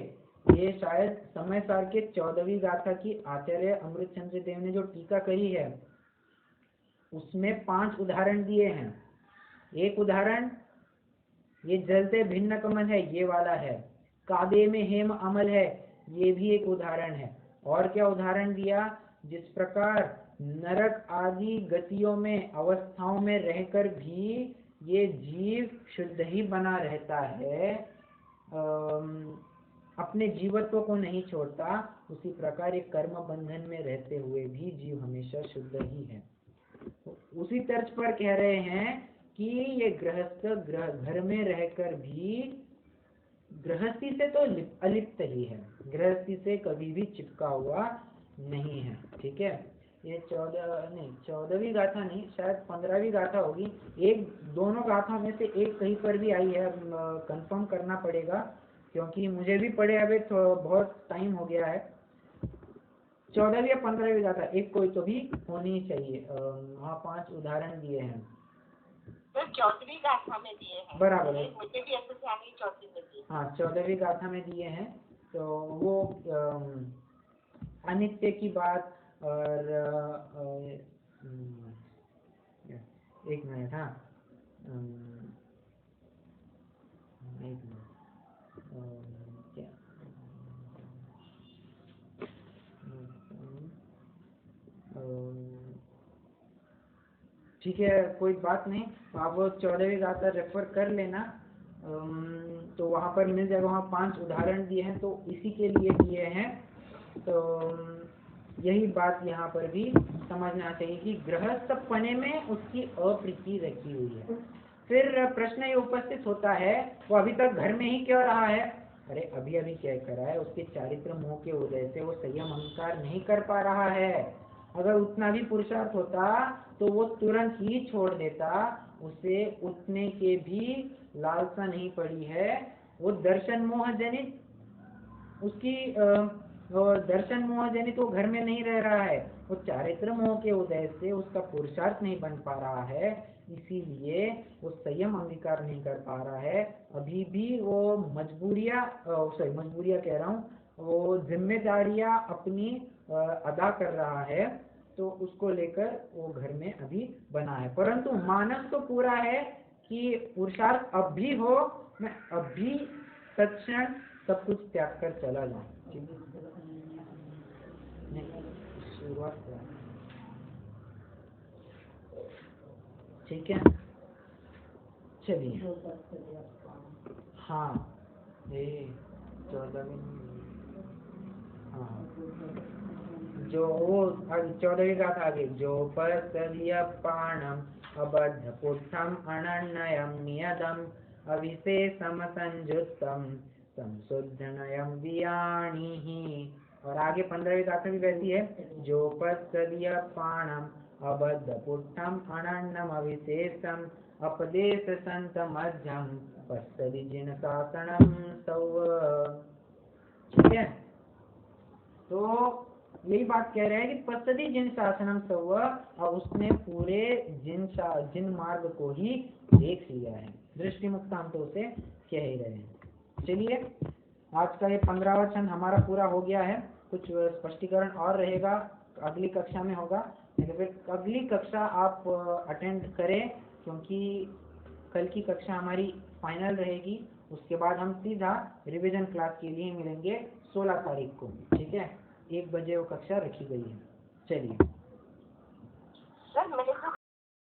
ये शायद समय सार के 14वीं गाथा की आचार्य अमृतचंद्र देव ने जो टीका करी है उसमें 5 उदाहरण दिए हैं। एक उदाहरण ये जलते भिन्न कमल है, ये वाला है। कादे में हेम अमल है, ये भी एक उदाहरण है। और क्या उदाहरण दिया? जिस प्रकार नरक आदि गतियों में, अवस्थाओं में रहकर भी ये जीव शुद्ध ही बना रहता है, अपने जीवत्व को नहीं छोड़ता, उसी प्रकार ये कर्म बंधन में रहते हुए भी जीव हमेशा शुद्ध ही है। उसी तर्ज पर कह रहे हैं कि ये गृहस्थ घर में रहकर भी गृहस्थी से तो अलिप्त ही है, गृहस्थी से कभी भी चिपका हुआ नहीं है। ठीक है। ये 14वीं गाथा नहीं, शायद 15वीं गाथा होगी। दोनों गाथा में से एक कहीं पर भी आई है, कंफर्म करना पड़ेगा क्योंकि मुझे भी पढ़े अभी तो बहुत टाइम हो गया है। 14वीं या 15वीं गाथा एक कोई तो भी होनी चाहिए। वहाँ 5 उदाहरण दिए हैं। तो 14वीं गाथा में दिए हैं। बराबर है। मुझे भी ऐसे ध्यान नहीं 14वीं में दिए। हाँ, 14वीं गाथा में दिए हैं। तो वो अनित्य की बात और एक मिनट। हाँ, एक मिनट। क्या ठीक है, कोई बात नहीं। आप वो 14वीं गाथा रेफर कर लेना, तो वहाँ पर मिल जाएगा। वहाँ 5 उदाहरण दिए हैं, तो इसी के लिए दिए हैं। तो यही बात यहाँ पर भी समझना चाहिए कि गृहस्थ पने में उसकी अप्रीति रखी हुई है। फिर प्रश्न ये उपस्थित होता है, वो अभी तक घर में ही क्यों रहा है? अरे अभी अभी क्या करा है? उसके चारित्र मोह के वजह से वो संयम अहंकार नहीं कर पा रहा है। अगर उतना भी पुरुषार्थ होता तो वो तुरंत ही छोड़ देता। उसे उठने के भी लालसा नहीं पड़ी है। वो दर्शन मोह जनित, उसकी दर्शन मोह जनित वो घर में नहीं रह रहा है। वो चारित्र मोह के उदय से उसका पुरुषार्थ नहीं बन पा रहा है, इसीलिए वो संयम अंगीकार नहीं कर पा रहा है। अभी भी वो मजबूरियां कह रहा हूँ, वो जिम्मेदारियां अपनी अदा कर रहा है। तो उसको लेकर वो घर में अभी बना है, परंतु मानस तो पूरा है कि पुरुषार्थ अब भी हो, मैं अभी तत्क्षण सब कुछ त्याग कर चला जाऊं। शुरुआत ठीक है, चलिए। हाँ ये 14वीं, हाँ जो वो 14वीं गाथा आगे, जो परसदीय पाणम अबद्ध पुट्ठम अनन्यम नियतम अविशेषम संयुक्तम संशुद्धनयम वियाणिहि। और आगे 15वीं गाथा भी कहती है, जो परसदीय पाणम अबद्ध पुट्ठम अनन्यम अविशेषम अपदेश संत मध्यम पश्चदि जिन शासनम सव। ठीक है, तो यही बात कह रहे हैं कि पश्चदि जिन शासनम सव, और उसने पूरे जिन मार्ग को ही देख लिया है। दृष्टि मुक्त हम तो उसे कह ही रहे हैं। चलिए, आज का ये 15वां छंद हमारा पूरा हो गया है। कुछ स्पष्टीकरण और रहेगा, अगली कक्षा में होगा। तो फिर अगली कक्षा आप अटेंड करें, क्योंकि कल की कक्षा हमारी फाइनल रहेगी। उसके बाद हम सीधा रिवीजन क्लास के लिए मिलेंगे 16 तारीख को। ठीक है, 1 बजे वो कक्षा रखी गई है। चलिए सर, मैंने जो